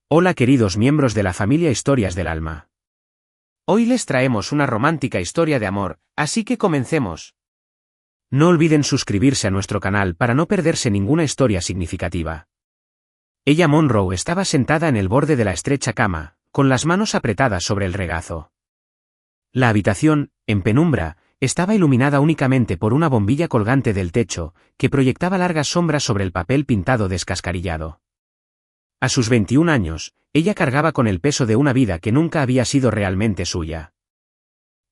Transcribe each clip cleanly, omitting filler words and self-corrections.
Hola queridos miembros de la familia Historias del Alma. Hoy les traemos una romántica historia de amor, así que comencemos. No olviden suscribirse a nuestro canal para no perderse ninguna historia significativa. Ella Monroe estaba sentada en el borde de la estrecha cama, con las manos apretadas sobre el regazo. La habitación, en penumbra, estaba iluminada únicamente por una bombilla colgante del techo, que proyectaba largas sombras sobre el papel pintado descascarillado. A sus 21 años, ella cargaba con el peso de una vida que nunca había sido realmente suya.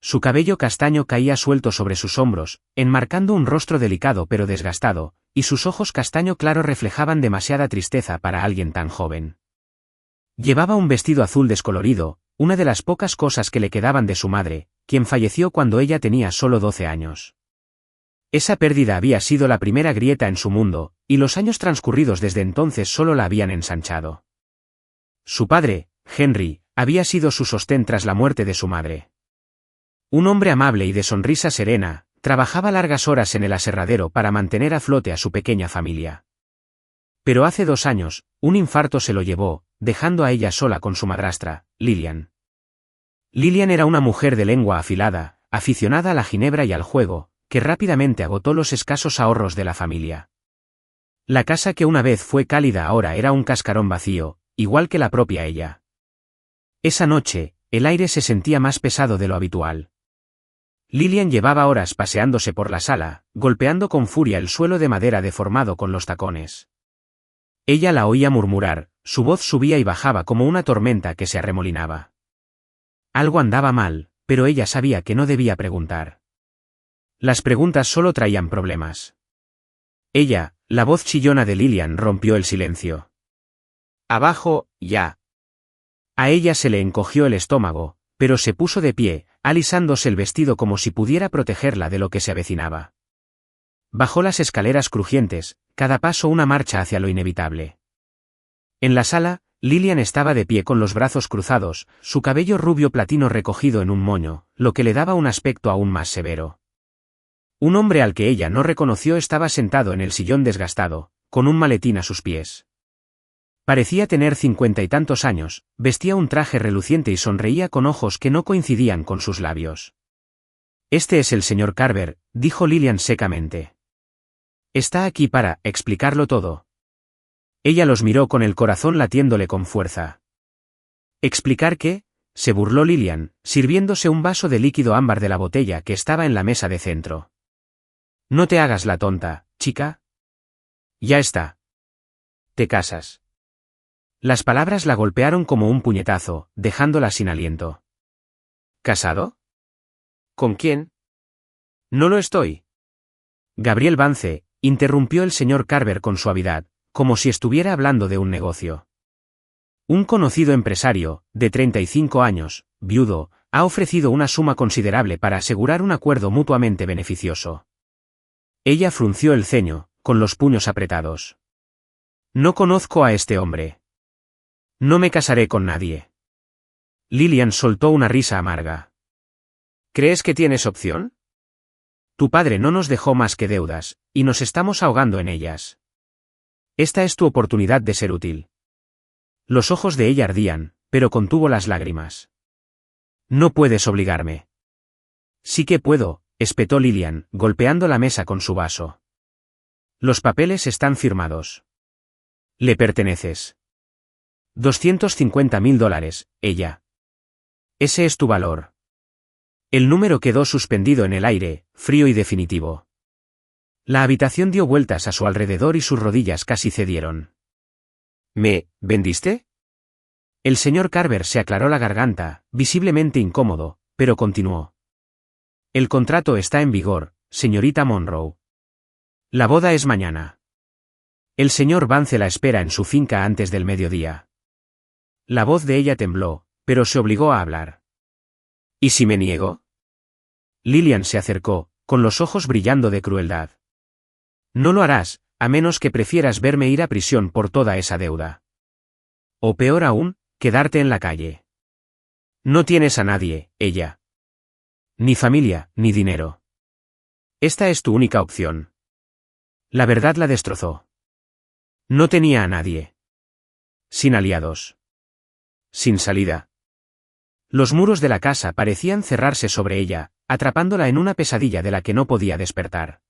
Su cabello castaño caía suelto sobre sus hombros, enmarcando un rostro delicado pero desgastado, y sus ojos castaño claro reflejaban demasiada tristeza para alguien tan joven. Llevaba un vestido azul descolorido, una de las pocas cosas que le quedaban de su madre, quien falleció cuando ella tenía solo 12 años. Esa pérdida había sido la primera grieta en su mundo, y los años transcurridos desde entonces solo la habían ensanchado. Su padre, Henry, había sido su sostén tras la muerte de su madre. Un hombre amable y de sonrisa serena, trabajaba largas horas en el aserradero para mantener a flote a su pequeña familia. Pero hace 2 años, un infarto se lo llevó, dejando a ella sola con su madrastra, Lillian. Lillian era una mujer de lengua afilada, aficionada a la ginebra y al juego, que rápidamente agotó los escasos ahorros de la familia. La casa que una vez fue cálida ahora era un cascarón vacío, igual que la propia ella. Esa noche, el aire se sentía más pesado de lo habitual. Lillian llevaba horas paseándose por la sala, golpeando con furia el suelo de madera deformado con los tacones. Ella la oía murmurar, su voz subía y bajaba como una tormenta que se arremolinaba. Algo andaba mal, pero ella sabía que no debía preguntar. Las preguntas solo traían problemas. Ella, la voz chillona de Lillian rompió el silencio. Abajo, ya. A ella se le encogió el estómago, pero se puso de pie, alisándose el vestido como si pudiera protegerla de lo que se avecinaba. Bajó las escaleras crujientes, cada paso una marcha hacia lo inevitable. En la sala, Lillian estaba de pie con los brazos cruzados, su cabello rubio platino recogido en un moño, lo que le daba un aspecto aún más severo. Un hombre al que ella no reconoció estaba sentado en el sillón desgastado, con un maletín a sus pies. Parecía tener 50 y tantos años, vestía un traje reluciente y sonreía con ojos que no coincidían con sus labios. «Este es el señor Carver», dijo Lillian secamente. «Está aquí para explicarlo todo». Ella los miró con el corazón latiéndole con fuerza. «¿Explicar qué?», se burló Lillian, sirviéndose un vaso de líquido ámbar de la botella que estaba en la mesa de centro. «No te hagas la tonta, chica. Ya está. Te casas». Las palabras la golpearon como un puñetazo, dejándola sin aliento. ¿Casado? ¿Con quién? No lo estoy. Gabriel Vance, interrumpió el señor Carver con suavidad, como si estuviera hablando de un negocio. Un conocido empresario, de 35 años, viudo, ha ofrecido una suma considerable para asegurar un acuerdo mutuamente beneficioso. Ella frunció el ceño, con los puños apretados. No conozco a este hombre. No me casaré con nadie. Lillian soltó una risa amarga. ¿Crees que tienes opción? Tu padre no nos dejó más que deudas, y nos estamos ahogando en ellas. Esta es tu oportunidad de ser útil. Los ojos de ella ardían, pero contuvo las lágrimas. No puedes obligarme. Sí que puedo, espetó Lillian, golpeando la mesa con su vaso. Los papeles están firmados. Le perteneces. $250.000, ella. Ese es tu valor. El número quedó suspendido en el aire, frío y definitivo. La habitación dio vueltas a su alrededor y sus rodillas casi cedieron. ¿Me vendiste? El señor Carver se aclaró la garganta, visiblemente incómodo, pero continuó. El contrato está en vigor, señorita Monroe. La boda es mañana. El señor Vance la espera en su finca antes del mediodía. La voz de ella tembló, pero se obligó a hablar. ¿Y si me niego? Lillian se acercó, con los ojos brillando de crueldad. No lo harás, a menos que prefieras verme ir a prisión por toda esa deuda. O peor aún, quedarte en la calle. No tienes a nadie, ella. Ni familia, ni dinero. Esta es tu única opción. La verdad la destrozó. No tenía a nadie. Sin aliados. sin salida. Los muros de la casa parecían cerrarse sobre ella, atrapándola en una pesadilla de la que no podía despertar.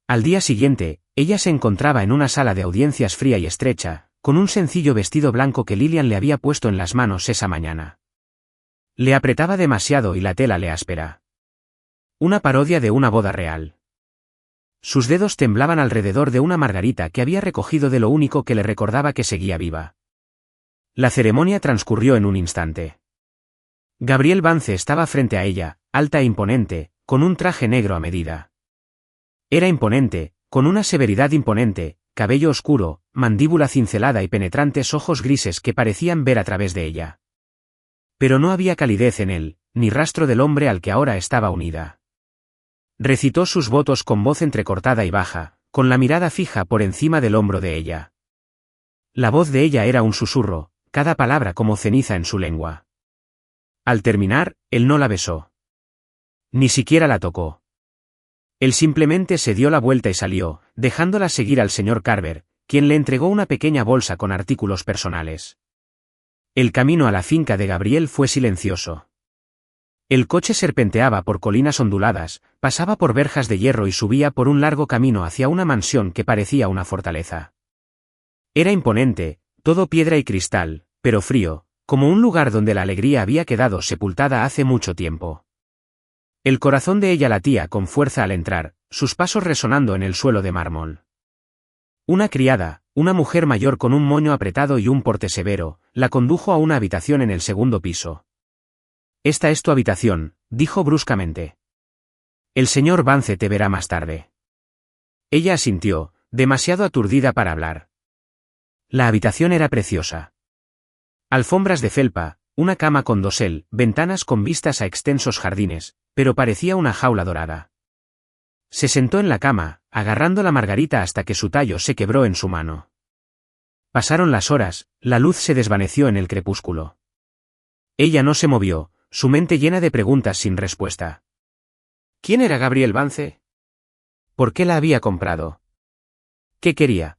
Al día siguiente, ella se encontraba en una sala de audiencias fría y estrecha, con un sencillo vestido blanco que Lillian le había puesto en las manos esa mañana. Le apretaba demasiado y la tela le áspera. Una parodia de una boda real. Sus dedos temblaban alrededor de una margarita que había recogido de lo único que le recordaba que seguía viva. La ceremonia transcurrió en un instante. Gabriel Vance estaba frente a ella, alta e imponente, con un traje negro a medida. Era imponente, con una severidad imponente, cabello oscuro, mandíbula cincelada y penetrantes ojos grises que parecían ver a través de ella. Pero no había calidez en él, ni rastro del hombre al que ahora estaba unida. Recitó sus votos con voz entrecortada y baja, con la mirada fija por encima del hombro de ella. La voz de ella era un susurro, cada palabra como ceniza en su lengua. Al terminar, él no la besó. Ni siquiera la tocó. Él simplemente se dio la vuelta y salió, dejándola seguir al señor Carver, quien le entregó una pequeña bolsa con artículos personales. El camino a la finca de Gabriel fue silencioso. El coche serpenteaba por colinas onduladas, pasaba por verjas de hierro y subía por un largo camino hacia una mansión que parecía una fortaleza. Era imponente, todo piedra y cristal, pero frío, como un lugar donde la alegría había quedado sepultada hace mucho tiempo. El corazón de ella latía con fuerza al entrar, sus pasos resonando en el suelo de mármol. Una criada, una mujer mayor con un moño apretado y un porte severo, la condujo a una habitación en el segundo piso. «Esta es tu habitación», dijo bruscamente. «El señor Vance te verá más tarde». Ella asintió, demasiado aturdida para hablar. La habitación era preciosa. Alfombras de felpa, una cama con dosel, ventanas con vistas a extensos jardines, pero parecía una jaula dorada. Se sentó en la cama, agarrando la margarita hasta que su tallo se quebró en su mano. Pasaron las horas, la luz se desvaneció en el crepúsculo. Ella no se movió, su mente llena de preguntas sin respuesta. ¿Quién era Gabriel Vance? ¿Por qué la había comprado? ¿Qué quería?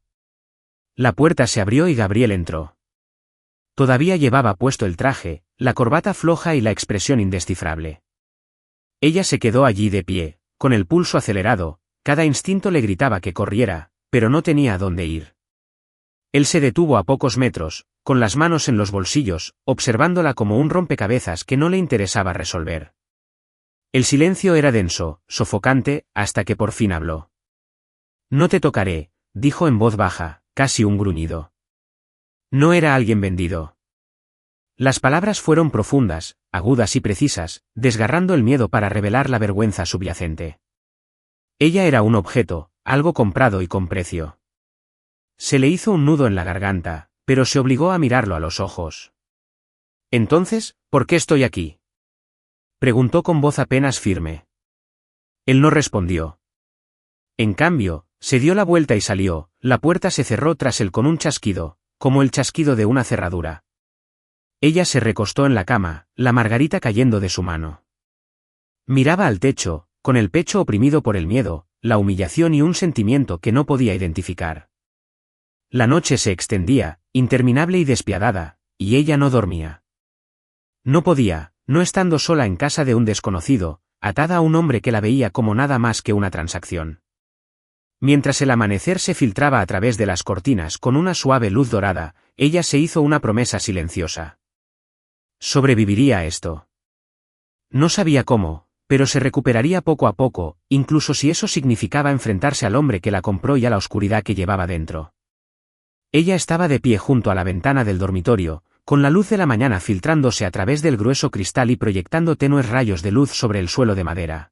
La puerta se abrió y Gabriel entró. Todavía llevaba puesto el traje, la corbata floja y la expresión indescifrable. Ella se quedó allí de pie, con el pulso acelerado, cada instinto le gritaba que corriera, pero no tenía a dónde ir. Él se detuvo a pocos metros, con las manos en los bolsillos, observándola como un rompecabezas que no le interesaba resolver. El silencio era denso, sofocante, hasta que por fin habló. «No te tocaré», dijo en voz baja, casi un gruñido. No era alguien vendido. Las palabras fueron profundas, agudas y precisas, desgarrando el miedo para revelar la vergüenza subyacente. Ella era un objeto, algo comprado y con precio. Se le hizo un nudo en la garganta, pero se obligó a mirarlo a los ojos. «Entonces, ¿por qué estoy aquí?», preguntó con voz apenas firme. Él no respondió. En cambio, se dio la vuelta y salió, la puerta se cerró tras él con un chasquido, como el chasquido de una cerradura. Ella se recostó en la cama, la margarita cayendo de su mano. Miraba al techo, con el pecho oprimido por el miedo, la humillación y un sentimiento que no podía identificar. La noche se extendía, interminable y despiadada, y ella no dormía. No podía, no estando sola en casa de un desconocido, atada a un hombre que la veía como nada más que una transacción. Mientras el amanecer se filtraba a través de las cortinas con una suave luz dorada, ella se hizo una promesa silenciosa. Sobreviviría a esto. No sabía cómo, pero se recuperaría poco a poco, incluso si eso significaba enfrentarse al hombre que la compró y a la oscuridad que llevaba dentro. Ella estaba de pie junto a la ventana del dormitorio, con la luz de la mañana filtrándose a través del grueso cristal y proyectando tenues rayos de luz sobre el suelo de madera.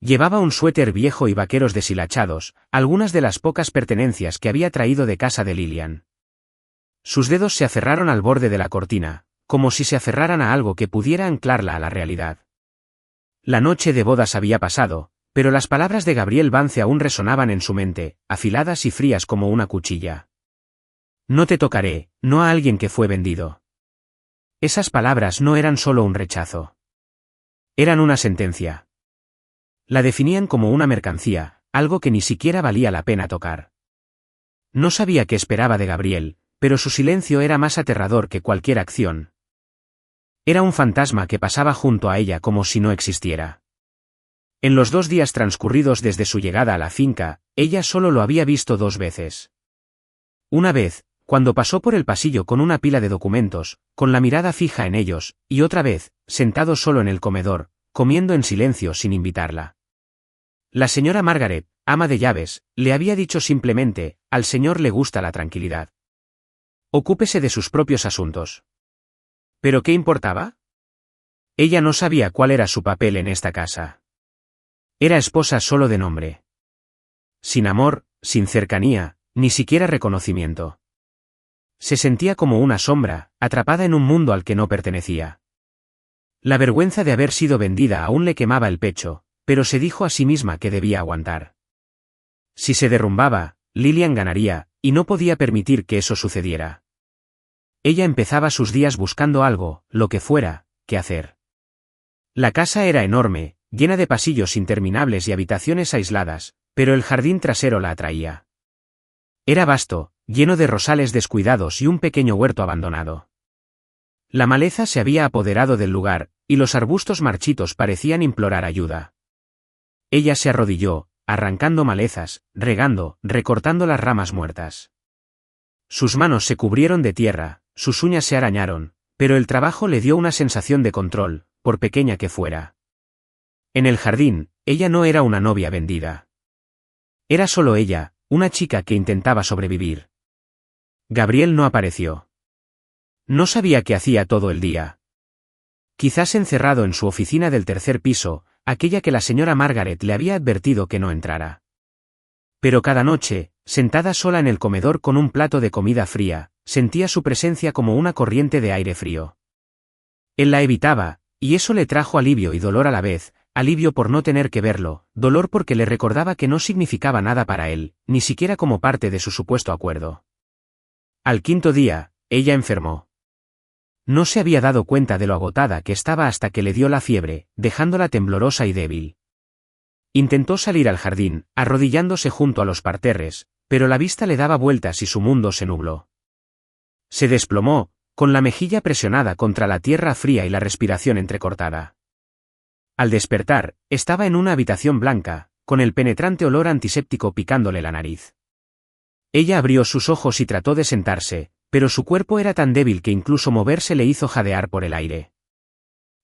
Llevaba un suéter viejo y vaqueros deshilachados, algunas de las pocas pertenencias que había traído de casa de Lillian. Sus dedos se aferraron al borde de la cortina, como si se aferraran a algo que pudiera anclarla a la realidad. La noche de bodas había pasado, pero las palabras de Gabriel Vance aún resonaban en su mente, afiladas y frías como una cuchilla. «No te tocaré», no a alguien que fue vendido. Esas palabras no eran solo un rechazo. Eran una sentencia. La definían como una mercancía, algo que ni siquiera valía la pena tocar. No sabía qué esperaba de Gabriel, pero su silencio era más aterrador que cualquier acción. Era un fantasma que pasaba junto a ella como si no existiera. En los 2 días transcurridos desde su llegada a la finca, ella solo lo había visto 2 veces. Una vez, cuando pasó por el pasillo con una pila de documentos, con la mirada fija en ellos, y otra vez, sentado solo en el comedor, comiendo en silencio sin invitarla. La señora Margaret, ama de llaves, le había dicho simplemente: al señor le gusta la tranquilidad. Ocúpese de sus propios asuntos. ¿Pero qué importaba? Ella no sabía cuál era su papel en esta casa. Era esposa solo de nombre. Sin amor, sin cercanía, ni siquiera reconocimiento. Se sentía como una sombra, atrapada en un mundo al que no pertenecía. La vergüenza de haber sido vendida aún le quemaba el pecho, pero se dijo a sí misma que debía aguantar. Si se derrumbaba, Lillian ganaría, y no podía permitir que eso sucediera. Ella empezaba sus días buscando algo, lo que fuera, que hacer. La casa era enorme, llena de pasillos interminables y habitaciones aisladas, pero el jardín trasero la atraía. Era vasto, lleno de rosales descuidados y un pequeño huerto abandonado. La maleza se había apoderado del lugar, y los arbustos marchitos parecían implorar ayuda. Ella se arrodilló, arrancando malezas, regando, recortando las ramas muertas. Sus manos se cubrieron de tierra, sus uñas se arañaron, pero el trabajo le dio una sensación de control, por pequeña que fuera. En el jardín, ella no era una novia vendida. Era solo ella, una chica que intentaba sobrevivir. Gabriel no apareció. No sabía qué hacía todo el día. Quizás encerrado en su oficina del 3er piso, aquella que la señora Margaret le había advertido que no entrara. Pero cada noche, sentada sola en el comedor con un plato de comida fría, sentía su presencia como una corriente de aire frío. Él la evitaba, y eso le trajo alivio y dolor a la vez, alivio por no tener que verlo, dolor porque le recordaba que no significaba nada para él, ni siquiera como parte de su supuesto acuerdo. Al 5.º día, ella enfermó. No se había dado cuenta de lo agotada que estaba hasta que le dio la fiebre, dejándola temblorosa y débil. Intentó salir al jardín, arrodillándose junto a los parterres, pero la vista le daba vueltas y su mundo se nubló. Se desplomó, con la mejilla presionada contra la tierra fría y la respiración entrecortada. Al despertar, estaba en una habitación blanca, con el penetrante olor antiséptico picándole la nariz. Ella abrió sus ojos y trató de sentarse, pero su cuerpo era tan débil que incluso moverse le hizo jadear por el aire.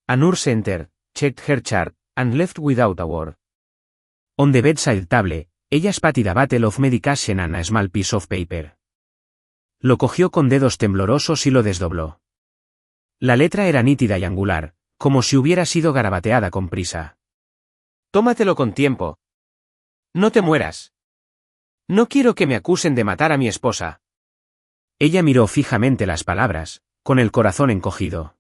A nurse entered, checked her chart, and left without a word. On the bedside table, ella spatted a bottle of medication and a small piece of paper. Lo cogió con dedos temblorosos y lo desdobló. La letra era nítida y angular, como si hubiera sido garabateada con prisa. Tómatelo con tiempo. No te mueras. No quiero que me acusen de matar a mi esposa. Ella miró fijamente las palabras, con el corazón encogido.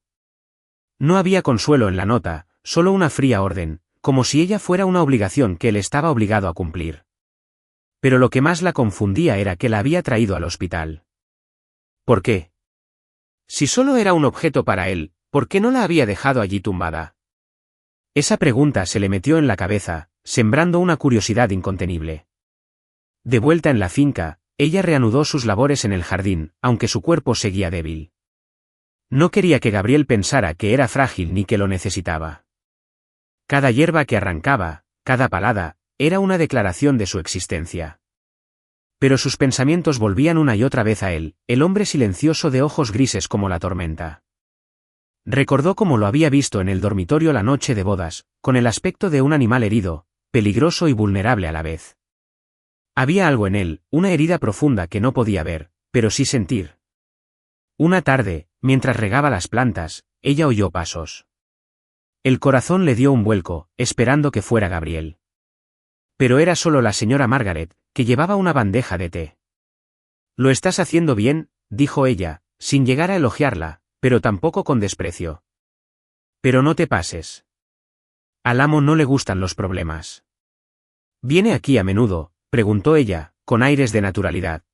No había consuelo en la nota, solo una fría orden, como si ella fuera una obligación que él estaba obligado a cumplir. Pero lo que más la confundía era que la había traído al hospital. ¿Por qué? Si solo era un objeto para él, ¿por qué no la había dejado allí tumbada? Esa pregunta se le metió en la cabeza, sembrando una curiosidad incontenible. De vuelta en la finca, ella reanudó sus labores en el jardín, aunque su cuerpo seguía débil. No quería que Gabriel pensara que era frágil ni que lo necesitaba. Cada hierba que arrancaba, cada palada, era una declaración de su existencia. Pero sus pensamientos volvían una y otra vez a él, el hombre silencioso de ojos grises como la tormenta. Recordó cómo lo había visto en el dormitorio la noche de bodas, con el aspecto de un animal herido, peligroso y vulnerable a la vez. Había algo en él, una herida profunda que no podía ver, pero sí sentir. Una tarde, mientras regaba las plantas, ella oyó pasos. El corazón le dio un vuelco, esperando que fuera Gabriel. Pero era solo la señora Margaret, que llevaba una bandeja de té. «Lo estás haciendo bien», dijo ella, sin llegar a elogiarla, pero tampoco con desprecio. «Pero no te pases. Al amo no le gustan los problemas». «¿Viene aquí a menudo?», preguntó ella, con aires de naturalidad.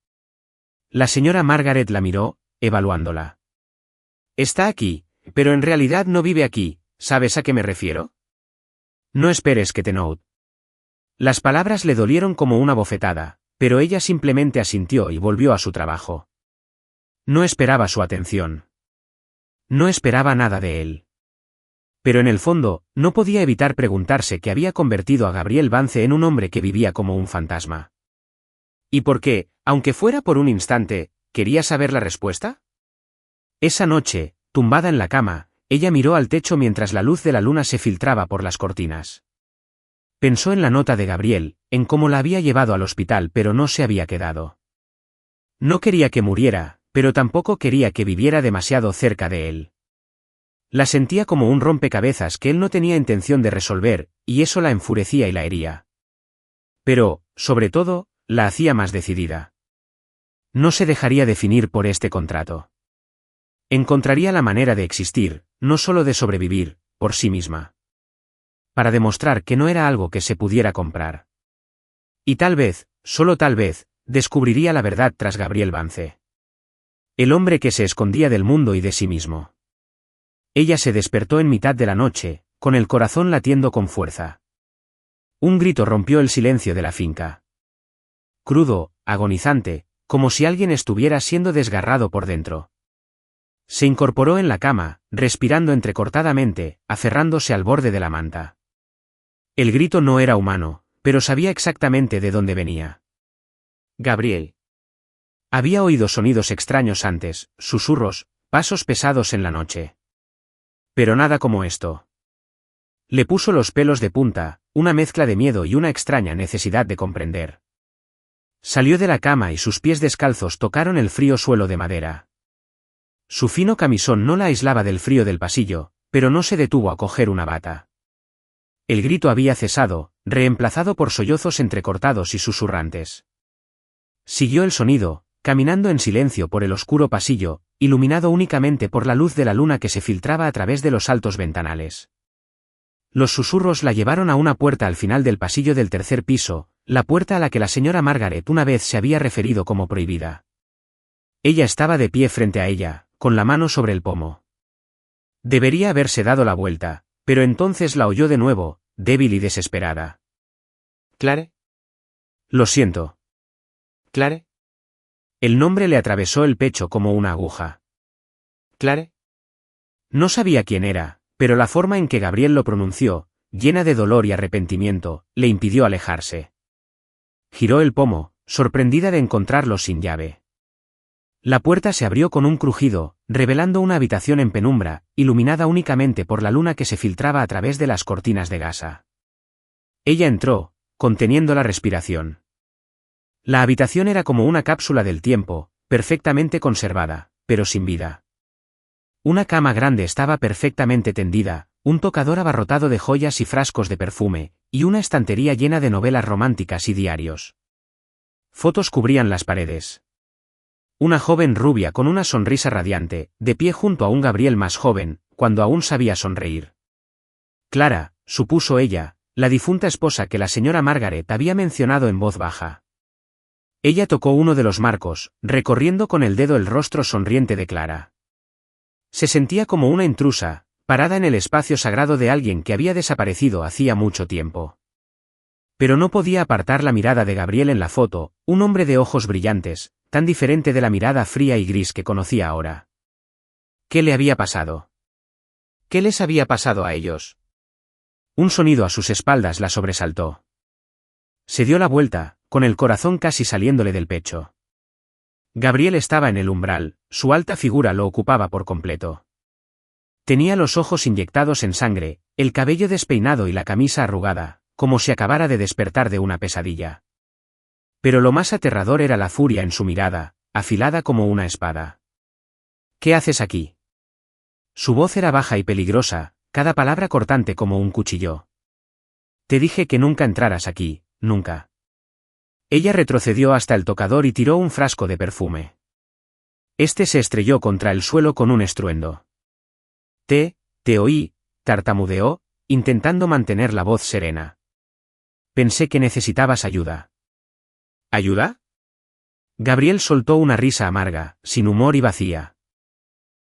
La señora Margaret la miró, evaluándola. «Está aquí, pero en realidad no vive aquí, ¿sabes a qué me refiero?» «No esperes que te note». Las palabras le dolieron como una bofetada, pero ella simplemente asintió y volvió a su trabajo. No esperaba su atención. No esperaba nada de él. Pero en el fondo, no podía evitar preguntarse qué había convertido a Gabriel Vance en un hombre que vivía como un fantasma. ¿Y por qué, aunque fuera por un instante, quería saber la respuesta? Esa noche, tumbada en la cama, ella miró al techo mientras la luz de la luna se filtraba por las cortinas. Pensó en la nota de Gabriel, en cómo la había llevado al hospital pero no se había quedado. No quería que muriera, pero tampoco quería que viviera demasiado cerca de él. La sentía como un rompecabezas que él no tenía intención de resolver, y eso la enfurecía y la hería. Pero, sobre todo, la hacía más decidida. No se dejaría definir por este contrato. Encontraría la manera de existir, no solo de sobrevivir, por sí misma. Para demostrar que no era algo que se pudiera comprar. Y tal vez, solo tal vez, descubriría la verdad tras Gabriel Vance. El hombre que se escondía del mundo y de sí mismo. Ella se despertó en mitad de la noche, con el corazón latiendo con fuerza. Un grito rompió el silencio de la finca. Crudo, agonizante, como si alguien estuviera siendo desgarrado por dentro. Se incorporó en la cama, respirando entrecortadamente, aferrándose al borde de la manta. El grito no era humano, pero sabía exactamente de dónde venía. Gabriel. Había oído sonidos extraños antes, susurros, pasos pesados en la noche. Pero nada como esto. Le puso los pelos de punta, una mezcla de miedo y una extraña necesidad de comprender. Salió de la cama y sus pies descalzos tocaron el frío suelo de madera. Su fino camisón no la aislaba del frío del pasillo, pero no se detuvo a coger una bata. El grito había cesado, reemplazado por sollozos entrecortados y susurrantes. Siguió el sonido, caminando en silencio por el oscuro pasillo, iluminado únicamente por la luz de la luna que se filtraba a través de los altos ventanales. Los susurros la llevaron a una puerta al final del pasillo del tercer piso, la puerta a la que la señora Margaret una vez se había referido como prohibida. Ella estaba de pie frente a ella, con la mano sobre el pomo. Debería haberse dado la vuelta, pero entonces la oyó de nuevo, débil y desesperada. ¿Clare? Lo siento. ¿Clare? El nombre le atravesó el pecho como una aguja. ¿Clare? No sabía quién era, pero la forma en que Gabriel lo pronunció, llena de dolor y arrepentimiento, le impidió alejarse. Giró el pomo, sorprendida de encontrarlo sin llave. La puerta se abrió con un crujido, revelando una habitación en penumbra, iluminada únicamente por la luna que se filtraba a través de las cortinas de gasa. Ella entró, conteniendo la respiración. La habitación era como una cápsula del tiempo, perfectamente conservada, pero sin vida. Una cama grande estaba perfectamente tendida, un tocador abarrotado de joyas y frascos de perfume, y una estantería llena de novelas románticas y diarios. Fotos cubrían las paredes. Una joven rubia con una sonrisa radiante, de pie junto a un Gabriel más joven, cuando aún sabía sonreír. Clara, supuso ella, la difunta esposa que la señora Margaret había mencionado en voz baja. Ella tocó uno de los marcos, recorriendo con el dedo el rostro sonriente de Clara. Se sentía como una intrusa, parada en el espacio sagrado de alguien que había desaparecido hacía mucho tiempo. Pero no podía apartar la mirada de Gabriel en la foto, un hombre de ojos brillantes, tan diferente de la mirada fría y gris que conocía ahora. ¿Qué le había pasado? ¿Qué les había pasado a ellos? Un sonido a sus espaldas la sobresaltó. Se dio la vuelta, con el corazón casi saliéndole del pecho. Gabriel estaba en el umbral, su alta figura lo ocupaba por completo. Tenía los ojos inyectados en sangre, el cabello despeinado y la camisa arrugada, como si acabara de despertar de una pesadilla. Pero lo más aterrador era la furia en su mirada, afilada como una espada. ¿Qué haces aquí? Su voz era baja y peligrosa, cada palabra cortante como un cuchillo. Te dije que nunca entraras aquí, nunca. Ella retrocedió hasta el tocador y tiró un frasco de perfume. Este se estrelló contra el suelo con un estruendo. Te oí, tartamudeó, intentando mantener la voz serena. Pensé que necesitabas ayuda. ¿Ayuda? Gabriel soltó una risa amarga, sin humor y vacía.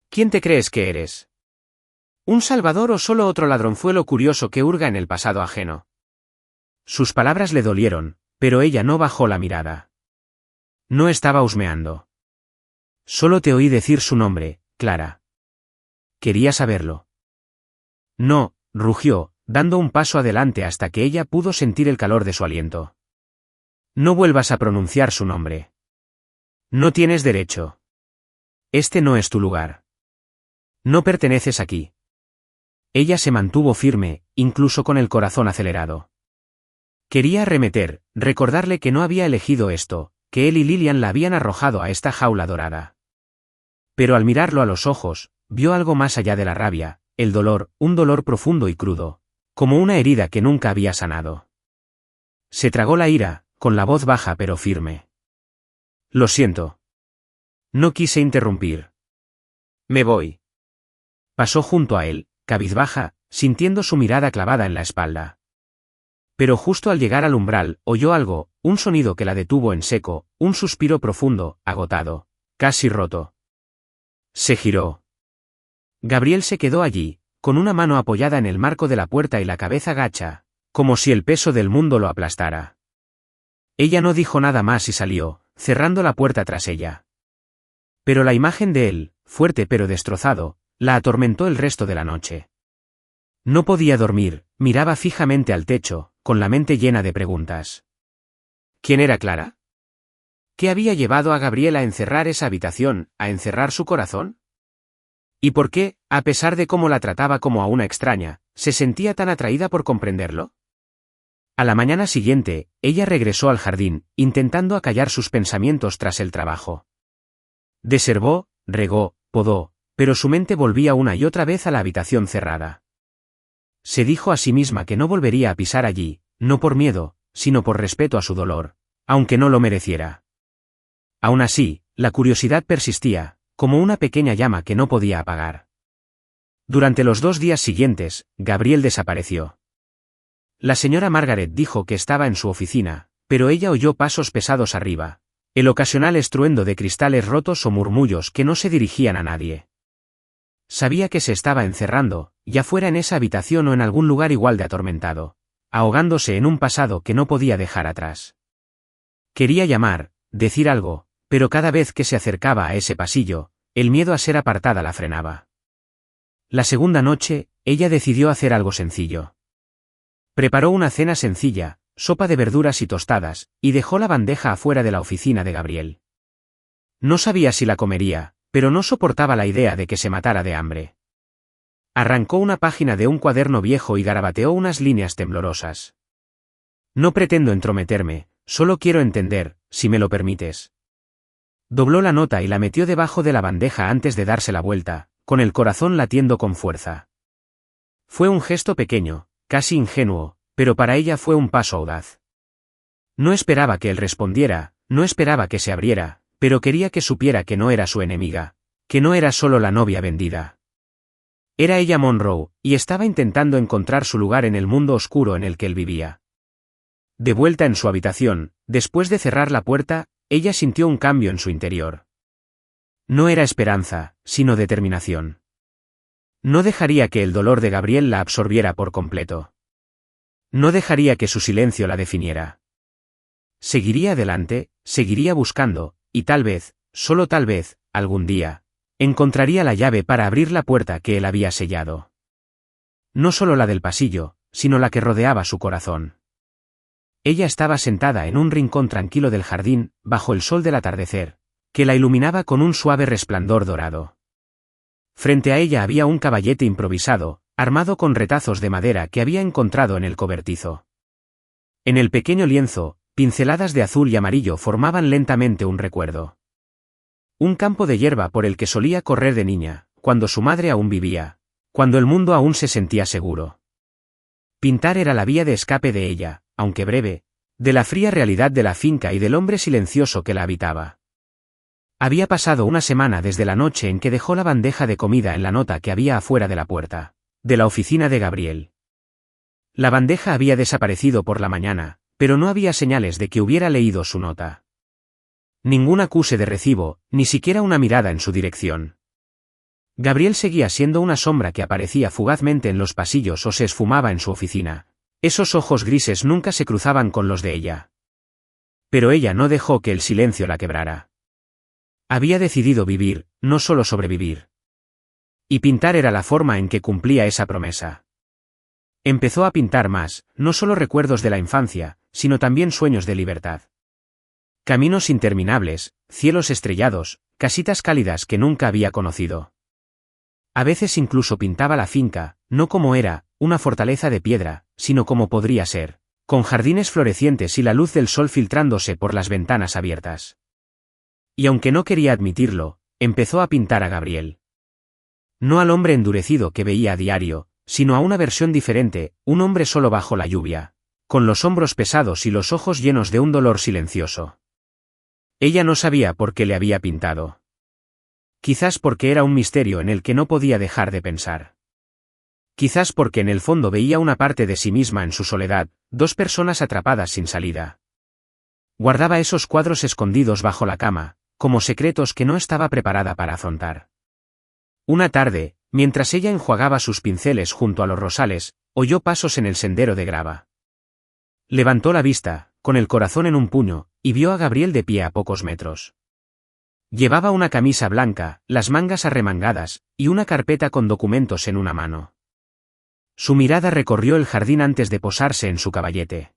¿Quién te crees que eres? ¿Un salvador o solo otro ladronzuelo curioso que hurga en el pasado ajeno? Sus palabras le dolieron, pero ella no bajó la mirada. No estaba husmeando. Solo te oí decir su nombre, Clara. Quería saberlo. No, rugió, dando un paso adelante hasta que ella pudo sentir el calor de su aliento. No vuelvas a pronunciar su nombre. No tienes derecho. Este no es tu lugar. No perteneces aquí. Ella se mantuvo firme, incluso con el corazón acelerado. Quería arremeter, recordarle que no había elegido esto, que él y Lillian la habían arrojado a esta jaula dorada. Pero al mirarlo a los ojos, vio algo más allá de la rabia, el dolor, un dolor profundo y crudo, como una herida que nunca había sanado. Se tragó la ira, con la voz baja pero firme. Lo siento. No quise interrumpir. Me voy. Pasó junto a él, cabizbaja, sintiendo su mirada clavada en la espalda. Pero justo al llegar al umbral, oyó algo, un sonido que la detuvo en seco, un suspiro profundo, agotado, casi roto. Se giró. Gabriel se quedó allí, con una mano apoyada en el marco de la puerta y la cabeza gacha, como si el peso del mundo lo aplastara. Ella no dijo nada más y salió, cerrando la puerta tras ella. Pero la imagen de él, fuerte pero destrozado, la atormentó el resto de la noche. No podía dormir, miraba fijamente al techo, con la mente llena de preguntas. ¿Quién era Clara? ¿Qué había llevado a Gabriel a encerrar esa habitación, a encerrar su corazón? ¿Y por qué, a pesar de cómo la trataba como a una extraña, se sentía tan atraída por comprenderlo? A la mañana siguiente, ella regresó al jardín, intentando acallar sus pensamientos tras el trabajo. Deservó, regó, podó, pero su mente volvía una y otra vez a la habitación cerrada. Se dijo a sí misma que no volvería a pisar allí, no por miedo, sino por respeto a su dolor, aunque no lo mereciera. Aún así, la curiosidad persistía, como una pequeña llama que no podía apagar. Durante los 2 días siguientes, Gabriel desapareció. La señora Margaret dijo que estaba en su oficina, pero ella oyó pasos pesados arriba, el ocasional estruendo de cristales rotos o murmullos que no se dirigían a nadie. Sabía que se estaba encerrando, ya fuera en esa habitación o en algún lugar igual de atormentado, ahogándose en un pasado que no podía dejar atrás. Quería llamar, decir algo, pero cada vez que se acercaba a ese pasillo, el miedo a ser apartada la frenaba. La segunda noche, ella decidió hacer algo sencillo. Preparó una cena sencilla, sopa de verduras y tostadas, y dejó la bandeja afuera de la oficina de Gabriel. No sabía si la comería, pero no soportaba la idea de que se matara de hambre. Arrancó una página de un cuaderno viejo y garabateó unas líneas temblorosas. No pretendo entrometerme, solo quiero entender, si me lo permites. Dobló la nota y la metió debajo de la bandeja antes de darse la vuelta, con el corazón latiendo con fuerza. Fue un gesto pequeño, casi ingenuo, pero para ella fue un paso audaz. No esperaba que él respondiera, no esperaba que se abriera, pero quería que supiera que no era su enemiga, que no era solo la novia vendida. Era ella Monroe, y estaba intentando encontrar su lugar en el mundo oscuro en el que él vivía. De vuelta en su habitación, después de cerrar la puerta, ella sintió un cambio en su interior. No era esperanza, sino determinación. No dejaría que el dolor de Gabriel la absorbiera por completo. No dejaría que su silencio la definiera. Seguiría adelante, seguiría buscando, y tal vez, solo tal vez, algún día, encontraría la llave para abrir la puerta que él había sellado. No solo la del pasillo, sino la que rodeaba su corazón. Ella estaba sentada en un rincón tranquilo del jardín, bajo el sol del atardecer, que la iluminaba con un suave resplandor dorado. Frente a ella había un caballete improvisado, armado con retazos de madera que había encontrado en el cobertizo. En el pequeño lienzo, pinceladas de azul y amarillo formaban lentamente un recuerdo. Un campo de hierba por el que solía correr de niña, cuando su madre aún vivía, cuando el mundo aún se sentía seguro. Pintar era la vía de escape de ella, aunque breve, de la fría realidad de la finca y del hombre silencioso que la habitaba. Había pasado una semana desde la noche en que dejó la bandeja de comida en la nota que había afuera de la puerta, de la oficina de Gabriel. La bandeja había desaparecido por la mañana, pero no había señales de que hubiera leído su nota. Ningún acuse de recibo, ni siquiera una mirada en su dirección. Gabriel seguía siendo una sombra que aparecía fugazmente en los pasillos o se esfumaba en su oficina. Esos ojos grises nunca se cruzaban con los de ella. Pero ella no dejó que el silencio la quebrara. Había decidido vivir, no solo sobrevivir. Y pintar era la forma en que cumplía esa promesa. Empezó a pintar más, no solo recuerdos de la infancia, sino también sueños de libertad. Caminos interminables, cielos estrellados, casitas cálidas que nunca había conocido. A veces incluso pintaba la finca, no como era, una fortaleza de piedra, sino como podría ser, con jardines florecientes y la luz del sol filtrándose por las ventanas abiertas. Y aunque no quería admitirlo, empezó a pintar a Gabriel. No al hombre endurecido que veía a diario, sino a una versión diferente, un hombre solo bajo la lluvia, con los hombros pesados y los ojos llenos de un dolor silencioso. Ella no sabía por qué le había pintado. Quizás porque era un misterio en el que no podía dejar de pensar. Quizás porque en el fondo veía una parte de sí misma en su soledad, dos personas atrapadas sin salida. Guardaba esos cuadros escondidos bajo la cama, como secretos que no estaba preparada para afrontar. Una tarde, mientras ella enjuagaba sus pinceles junto a los rosales, oyó pasos en el sendero de grava. Levantó la vista, con el corazón en un puño, y vio a Gabriel de pie a pocos metros. Llevaba una camisa blanca, las mangas arremangadas, y una carpeta con documentos en una mano. Su mirada recorrió el jardín antes de posarse en su caballete.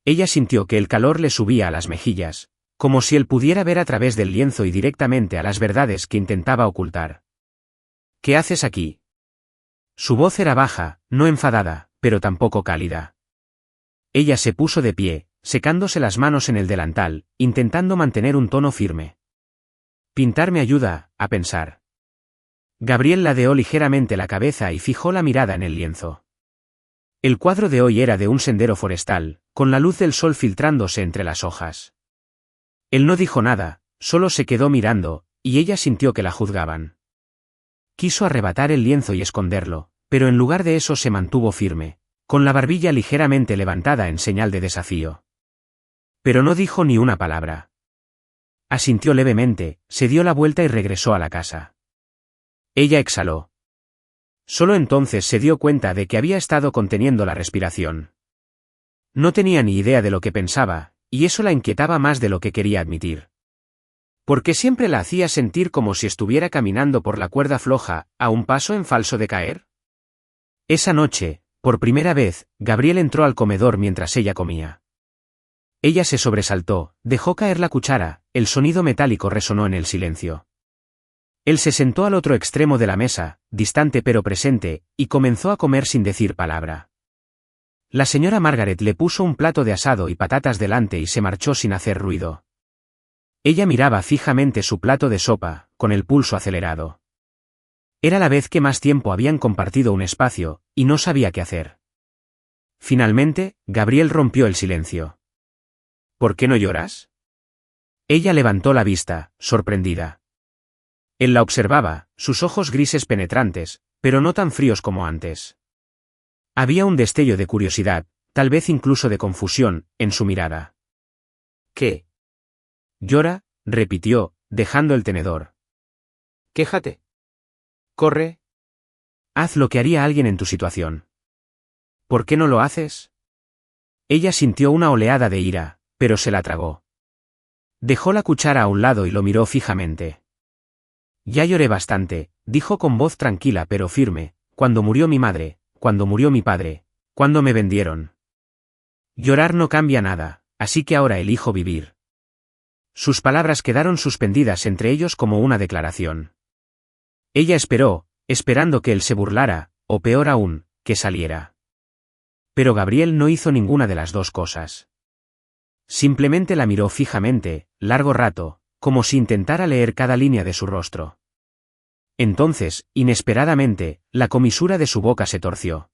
Ella sintió que el calor le subía a las mejillas, como si él pudiera ver a través del lienzo y directamente a las verdades que intentaba ocultar. ¿Qué haces aquí? Su voz era baja, no enfadada, pero tampoco cálida. Ella se puso de pie, secándose las manos en el delantal, intentando mantener un tono firme. Pintar me ayuda a pensar. Gabriel ladeó ligeramente la cabeza y fijó la mirada en el lienzo. El cuadro de hoy era de un sendero forestal, con la luz del sol filtrándose entre las hojas. Él no dijo nada, solo se quedó mirando, y ella sintió que la juzgaban. Quiso arrebatar el lienzo y esconderlo, pero en lugar de eso se mantuvo firme, con la barbilla ligeramente levantada en señal de desafío. Pero no dijo ni una palabra. Asintió levemente, se dio la vuelta y regresó a la casa. Ella exhaló. Solo entonces se dio cuenta de que había estado conteniendo la respiración. No tenía ni idea de lo que pensaba, y eso la inquietaba más de lo que quería admitir. Porque siempre la hacía sentir como si estuviera caminando por la cuerda floja, a un paso en falso de caer. Esa noche, por primera vez, Gabriel entró al comedor mientras ella comía. Ella se sobresaltó, dejó caer la cuchara, el sonido metálico resonó en el silencio. Él se sentó al otro extremo de la mesa, distante pero presente, y comenzó a comer sin decir palabra. La señora Margaret le puso un plato de asado y patatas delante y se marchó sin hacer ruido. Ella miraba fijamente su plato de sopa, con el pulso acelerado. Era la vez que más tiempo habían compartido un espacio, y no sabía qué hacer. Finalmente, Gabriel rompió el silencio. ¿Por qué no lloras? Ella levantó la vista, sorprendida. Él la observaba, sus ojos grises penetrantes, pero no tan fríos como antes. Había un destello de curiosidad, tal vez incluso de confusión, en su mirada. ¿Qué? Llora, repitió, dejando el tenedor. Quéjate. Corre. Haz lo que haría alguien en tu situación. ¿Por qué no lo haces? Ella sintió una oleada de ira, pero se la tragó. Dejó la cuchara a un lado y lo miró fijamente. Ya lloré bastante, dijo con voz tranquila pero firme, cuando murió mi madre, cuando murió mi padre, cuando me vendieron. Llorar no cambia nada, así que ahora elijo vivir. Sus palabras quedaron suspendidas entre ellos como una declaración. Ella esperó, esperando que él se burlara, o peor aún, que saliera. Pero Gabriel no hizo ninguna de las dos cosas. Simplemente la miró fijamente, largo rato, como si intentara leer cada línea de su rostro. Entonces, inesperadamente, la comisura de su boca se torció.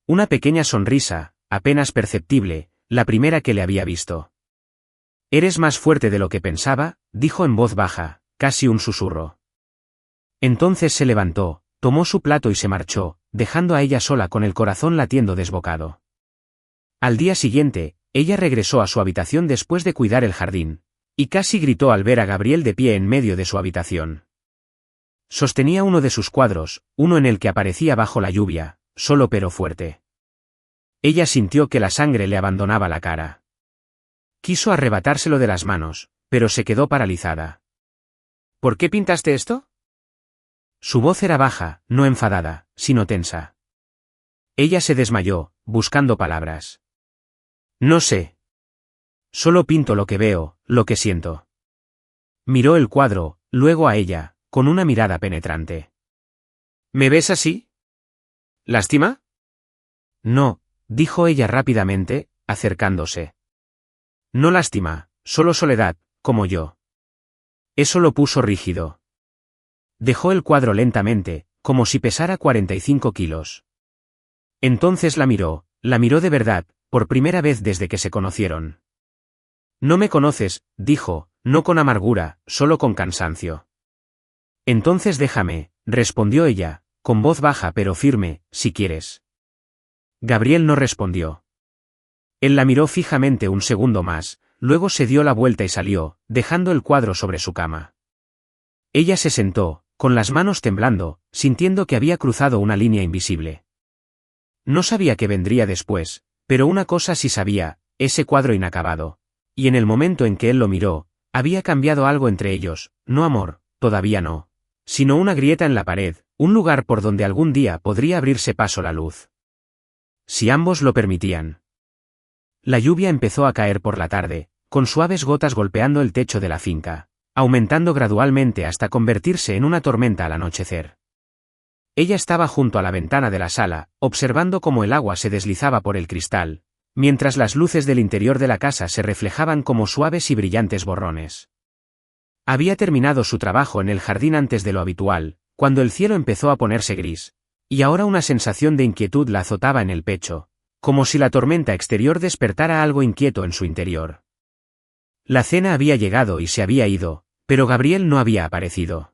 Una pequeña sonrisa, apenas perceptible, la primera que le había visto. «Eres más fuerte de lo que pensaba», dijo en voz baja, casi un susurro. Entonces se levantó, tomó su plato y se marchó, dejando a ella sola con el corazón latiendo desbocado. Al día siguiente, ella regresó a su habitación después de cuidar el jardín, y casi gritó al ver a Gabriel de pie en medio de su habitación. Sostenía uno de sus cuadros, uno en el que aparecía bajo la lluvia, solo pero fuerte. Ella sintió que la sangre le abandonaba la cara. Quiso arrebatárselo de las manos, pero se quedó paralizada. ¿Por qué pintaste esto? Su voz era baja, no enfadada, sino tensa. Ella se desmayó, buscando palabras. No sé. Solo pinto lo que veo, lo que siento. Miró el cuadro, luego a ella, con una mirada penetrante. ¿Me ves así? ¿Lástima? No, dijo ella rápidamente, acercándose. No lástima, solo soledad, como yo. Eso lo puso rígido. Dejó el cuadro lentamente, como si pesara 45 kilos. Entonces la miró de verdad, por primera vez desde que se conocieron. No me conoces, dijo, no con amargura, solo con cansancio. Entonces déjame, respondió ella, con voz baja pero firme, si quieres. Gabriel no respondió. Él la miró fijamente un segundo más, luego se dio la vuelta y salió, dejando el cuadro sobre su cama. Ella se sentó, con las manos temblando, sintiendo que había cruzado una línea invisible. No sabía qué vendría después, pero una cosa sí sabía, ese cuadro inacabado. Y en el momento en que él lo miró, había cambiado algo entre ellos, no amor, todavía no, sino una grieta en la pared, un lugar por donde algún día podría abrirse paso la luz. Si ambos lo permitían. La lluvia empezó a caer por la tarde, con suaves gotas golpeando el techo de la finca, aumentando gradualmente hasta convertirse en una tormenta al anochecer. Ella estaba junto a la ventana de la sala, observando cómo el agua se deslizaba por el cristal, mientras las luces del interior de la casa se reflejaban como suaves y brillantes borrones. Había terminado su trabajo en el jardín antes de lo habitual, cuando el cielo empezó a ponerse gris, y ahora una sensación de inquietud la azotaba en el pecho, como si la tormenta exterior despertara algo inquieto en su interior. La cena había llegado y se había ido, pero Gabriel no había aparecido.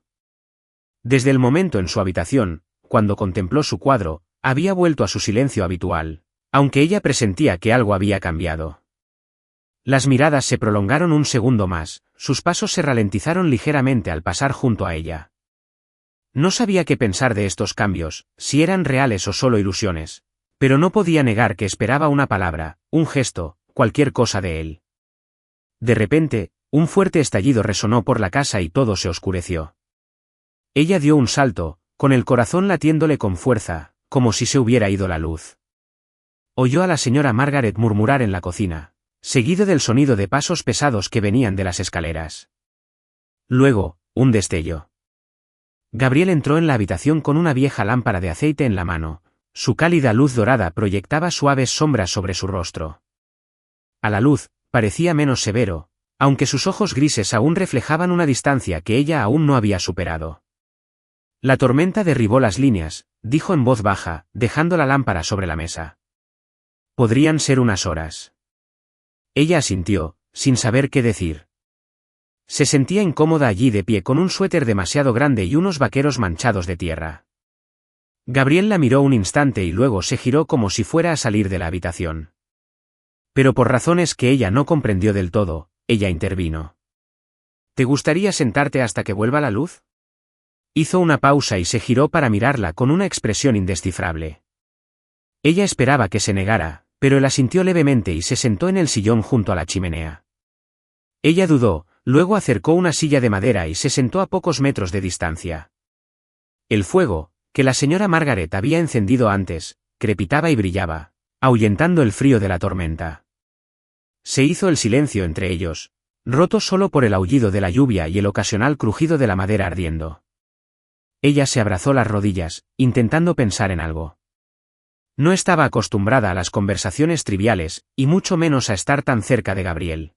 Desde el momento en su habitación, cuando contempló su cuadro, había vuelto a su silencio habitual, aunque ella presentía que algo había cambiado. Las miradas se prolongaron un segundo más, sus pasos se ralentizaron ligeramente al pasar junto a ella. No sabía qué pensar de estos cambios, si eran reales o solo ilusiones, pero no podía negar que esperaba una palabra, un gesto, cualquier cosa de él. De repente, un fuerte estallido resonó por la casa y todo se oscureció. Ella dio un salto, con el corazón latiéndole con fuerza, como si se hubiera ido la luz. Oyó a la señora Margaret murmurar en la cocina, seguido del sonido de pasos pesados que venían de las escaleras. Luego, un destello. Gabriel entró en la habitación con una vieja lámpara de aceite en la mano, su cálida luz dorada proyectaba suaves sombras sobre su rostro. A la luz, parecía menos severo, aunque sus ojos grises aún reflejaban una distancia que ella aún no había superado. La tormenta derribó las líneas, dijo en voz baja, dejando la lámpara sobre la mesa. Podrían ser unas horas. Ella asintió, sin saber qué decir. Se sentía incómoda allí de pie con un suéter demasiado grande y unos vaqueros manchados de tierra. Gabriel la miró un instante y luego se giró como si fuera a salir de la habitación. Pero por razones que ella no comprendió del todo, ella intervino. ¿Te gustaría sentarte hasta que vuelva la luz? Hizo una pausa y se giró para mirarla con una expresión indescifrable. Ella esperaba que se negara, pero él asintió levemente y se sentó en el sillón junto a la chimenea. Ella dudó, luego acercó una silla de madera y se sentó a pocos metros de distancia. El fuego, que la señora Margaret había encendido antes, crepitaba y brillaba, ahuyentando el frío de la tormenta. Se hizo el silencio entre ellos, roto solo por el aullido de la lluvia y el ocasional crujido de la madera ardiendo. Ella se abrazó las rodillas, intentando pensar en algo. No estaba acostumbrada a las conversaciones triviales, y mucho menos a estar tan cerca de Gabriel.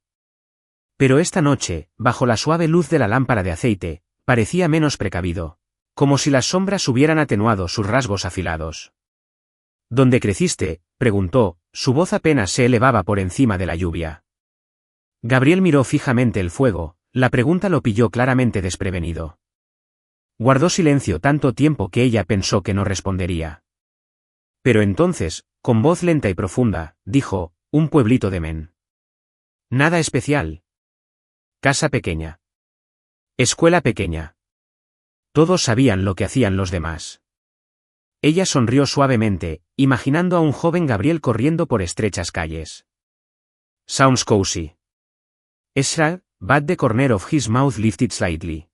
Pero esta noche, bajo la suave luz de la lámpara de aceite, parecía menos precavido, como si las sombras hubieran atenuado sus rasgos afilados. ¿Dónde creciste?, preguntó, su voz apenas se elevaba por encima de la lluvia. Gabriel miró fijamente el fuego, la pregunta lo pilló claramente desprevenido. Guardó silencio tanto tiempo que ella pensó que no respondería. Pero entonces, con voz lenta y profunda, dijo, un pueblito de Men. Nada especial. Casa pequeña. Escuela pequeña. Todos sabían lo que hacían los demás. Ella sonrió suavemente, imaginando a un joven Gabriel corriendo por estrechas calles. Sounds cozy. Ezra, but the corner of his mouth lifted slightly.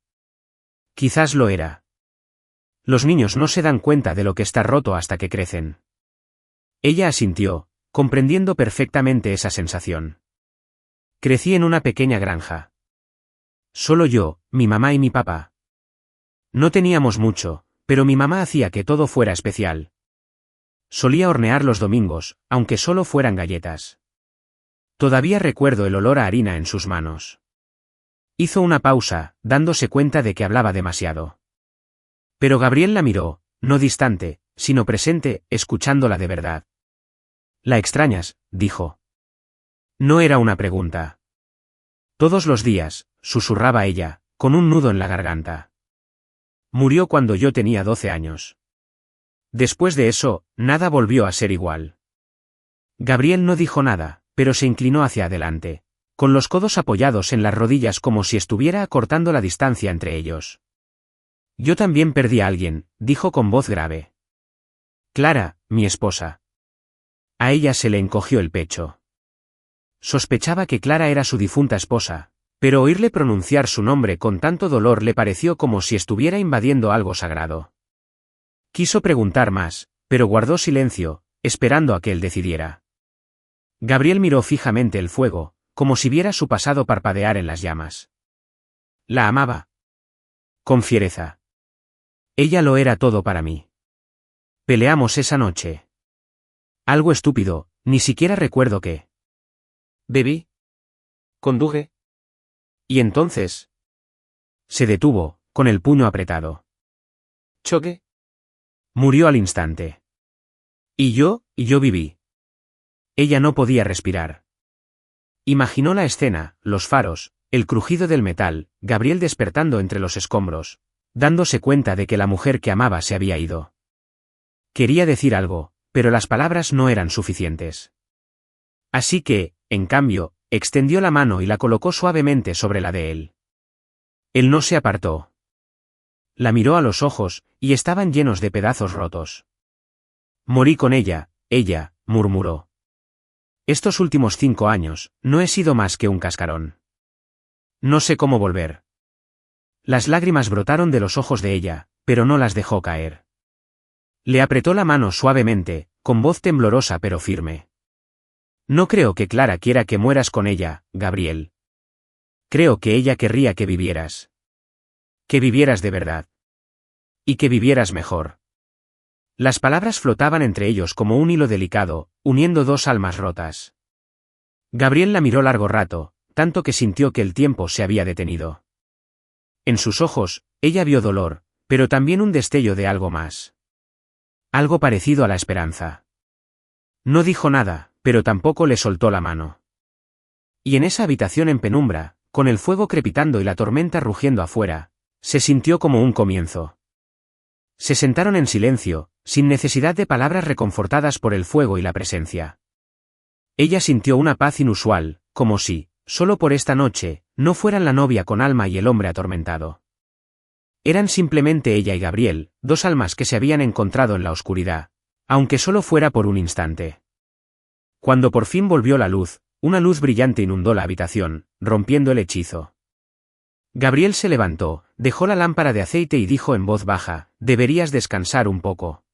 Quizás lo era. Los niños no se dan cuenta de lo que está roto hasta que crecen. Ella asintió, comprendiendo perfectamente esa sensación. Crecí en una pequeña granja. Solo yo, mi mamá y mi papá. No teníamos mucho, pero mi mamá hacía que todo fuera especial. Solía hornear los domingos, aunque solo fueran galletas. Todavía recuerdo el olor a harina en sus manos. Hizo una pausa, dándose cuenta de que hablaba demasiado. Pero Gabriel la miró, no distante, sino presente, escuchándola de verdad. «¿La extrañas?», dijo. No era una pregunta. «Todos los días», susurraba ella, con un nudo en la garganta. Murió cuando yo tenía 12 años. Después de eso, nada volvió a ser igual. Gabriel no dijo nada, pero se inclinó hacia adelante, con los codos apoyados en las rodillas como si estuviera acortando la distancia entre ellos. «Yo también perdí a alguien», dijo con voz grave. «Clara, mi esposa». A ella se le encogió el pecho. Sospechaba que Clara era su difunta esposa, pero oírle pronunciar su nombre con tanto dolor le pareció como si estuviera invadiendo algo sagrado. Quiso preguntar más, pero guardó silencio, esperando a que él decidiera. Gabriel miró fijamente el fuego, como si viera su pasado parpadear en las llamas. La amaba. Con fiereza. Ella lo era todo para mí. Peleamos esa noche. Algo estúpido, ni siquiera recuerdo qué. Bebí. Conduje. Y entonces. Se detuvo, con el puño apretado. Choque. Murió al instante. Y yo viví. Ella no podía respirar. Imaginó la escena, los faros, el crujido del metal, Gabriel despertando entre los escombros, dándose cuenta de que la mujer que amaba se había ido. Quería decir algo, pero las palabras no eran suficientes. Así que, en cambio, extendió la mano y la colocó suavemente sobre la de él. Él no se apartó. La miró a los ojos, y estaban llenos de pedazos rotos. Morí con ella, murmuró. Estos últimos 5 años, no he sido más que un cascarón. No sé cómo volver. Las lágrimas brotaron de los ojos de ella, pero no las dejó caer. Le apretó la mano suavemente, con voz temblorosa pero firme. No creo que Clara quiera que mueras con ella, Gabriel. Creo que ella querría que vivieras. Que vivieras de verdad. Y que vivieras mejor. Las palabras flotaban entre ellos como un hilo delicado, uniendo dos almas rotas. Gabriel la miró largo rato, tanto que sintió que el tiempo se había detenido. En sus ojos, ella vio dolor, pero también un destello de algo más. Algo parecido a la esperanza. No dijo nada, pero tampoco le soltó la mano. Y en esa habitación en penumbra, con el fuego crepitando y la tormenta rugiendo afuera, se sintió como un comienzo. Se sentaron en silencio, sin necesidad de palabras reconfortadas por el fuego y la presencia. Ella sintió una paz inusual, como si, solo por esta noche, no fueran la novia con alma y el hombre atormentado. Eran simplemente ella y Gabriel, dos almas que se habían encontrado en la oscuridad, aunque solo fuera por un instante. Cuando por fin volvió la luz, una luz brillante inundó la habitación, rompiendo el hechizo. Gabriel se levantó, dejó la lámpara de aceite y dijo en voz baja, «Deberías descansar un poco».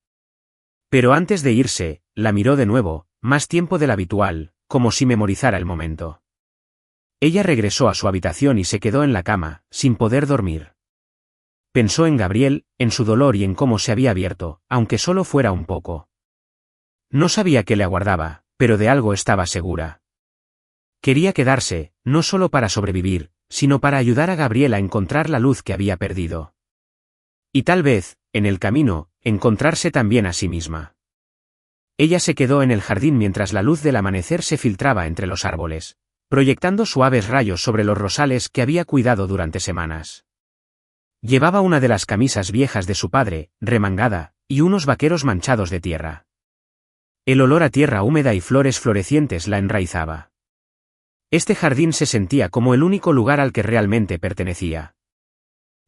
Pero antes de irse, la miró de nuevo, más tiempo del habitual, como si memorizara el momento. Ella regresó a su habitación y se quedó en la cama, sin poder dormir. Pensó en Gabriel, en su dolor y en cómo se había abierto, aunque solo fuera un poco. No sabía qué le aguardaba, pero de algo estaba segura. Quería quedarse, no solo para sobrevivir, sino para ayudar a Gabriel a encontrar la luz que había perdido. Y tal vez, en el camino, encontrarse también a sí misma. Ella se quedó en el jardín mientras la luz del amanecer se filtraba entre los árboles, proyectando suaves rayos sobre los rosales que había cuidado durante semanas. Llevaba una de las camisas viejas de su padre, remangada, y unos vaqueros manchados de tierra. El olor a tierra húmeda y flores florecientes la enraizaba. Este jardín se sentía como el único lugar al que realmente pertenecía.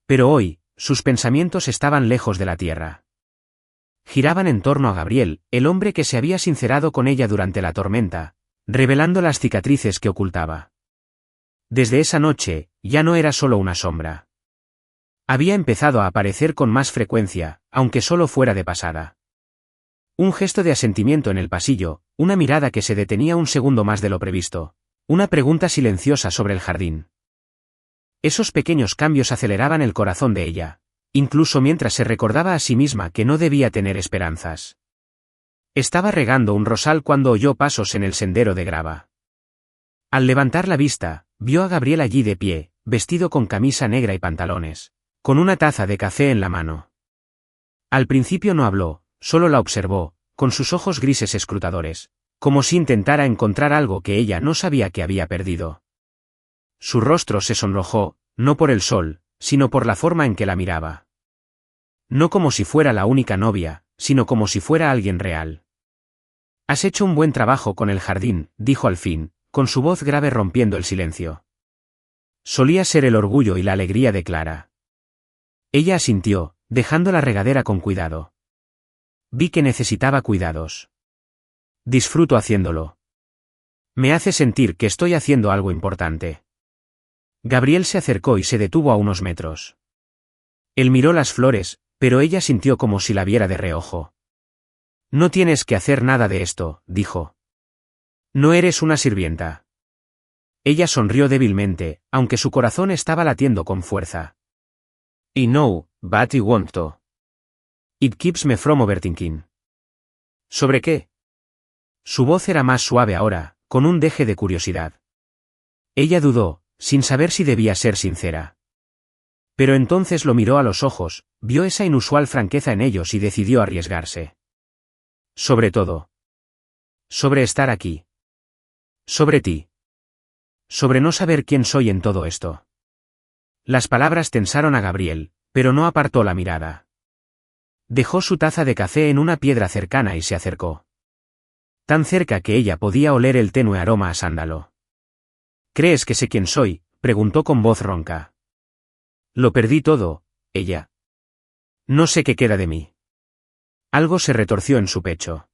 Pero hoy, sus pensamientos estaban lejos de la tierra. Giraban en torno a Gabriel, el hombre que se había sincerado con ella durante la tormenta, revelando las cicatrices que ocultaba. Desde esa noche, ya no era solo una sombra. Había empezado a aparecer con más frecuencia, aunque solo fuera de pasada. Un gesto de asentimiento en el pasillo, una mirada que se detenía un segundo más de lo previsto, una pregunta silenciosa sobre el jardín. Esos pequeños cambios aceleraban el corazón de ella, incluso mientras se recordaba a sí misma que no debía tener esperanzas. Estaba regando un rosal cuando oyó pasos en el sendero de grava. Al levantar la vista, vio a Gabriel allí de pie, vestido con camisa negra y pantalones, con una taza de café en la mano. Al principio no habló, solo la observó, con sus ojos grises escrutadores, como si intentara encontrar algo que ella no sabía que había perdido. Su rostro se sonrojó, no por el sol, sino por la forma en que la miraba. No como si fuera la única novia, sino como si fuera alguien real. «Has hecho un buen trabajo con el jardín», dijo al fin, con su voz grave rompiendo el silencio. Solía ser el orgullo y la alegría de Clara. Ella asintió, dejando la regadera con cuidado. Vi que necesitaba cuidados. Disfruto haciéndolo. Me hace sentir que estoy haciendo algo importante. Gabriel se acercó y se detuvo a unos metros. Él miró las flores, pero ella sintió como si la viera de reojo. «No tienes que hacer nada de esto», dijo. «No eres una sirvienta». Ella sonrió débilmente, aunque su corazón estaba latiendo con fuerza. «I know, but I want to. It keeps me from overthinking». «¿Sobre qué?» Su voz era más suave ahora, con un deje de curiosidad. Ella dudó, sin saber si debía ser sincera. Pero entonces lo miró a los ojos, vio esa inusual franqueza en ellos y decidió arriesgarse. «Sobre todo. Sobre estar aquí. Sobre ti. Sobre no saber quién soy en todo esto». Las palabras tensaron a Gabriel, pero no apartó la mirada. Dejó su taza de café en una piedra cercana y se acercó. Tan cerca que ella podía oler el tenue aroma a sándalo. «¿Crees que sé quién soy?», preguntó con voz ronca. «Lo perdí todo, ella. No sé qué queda de mí». Algo se retorció en su pecho.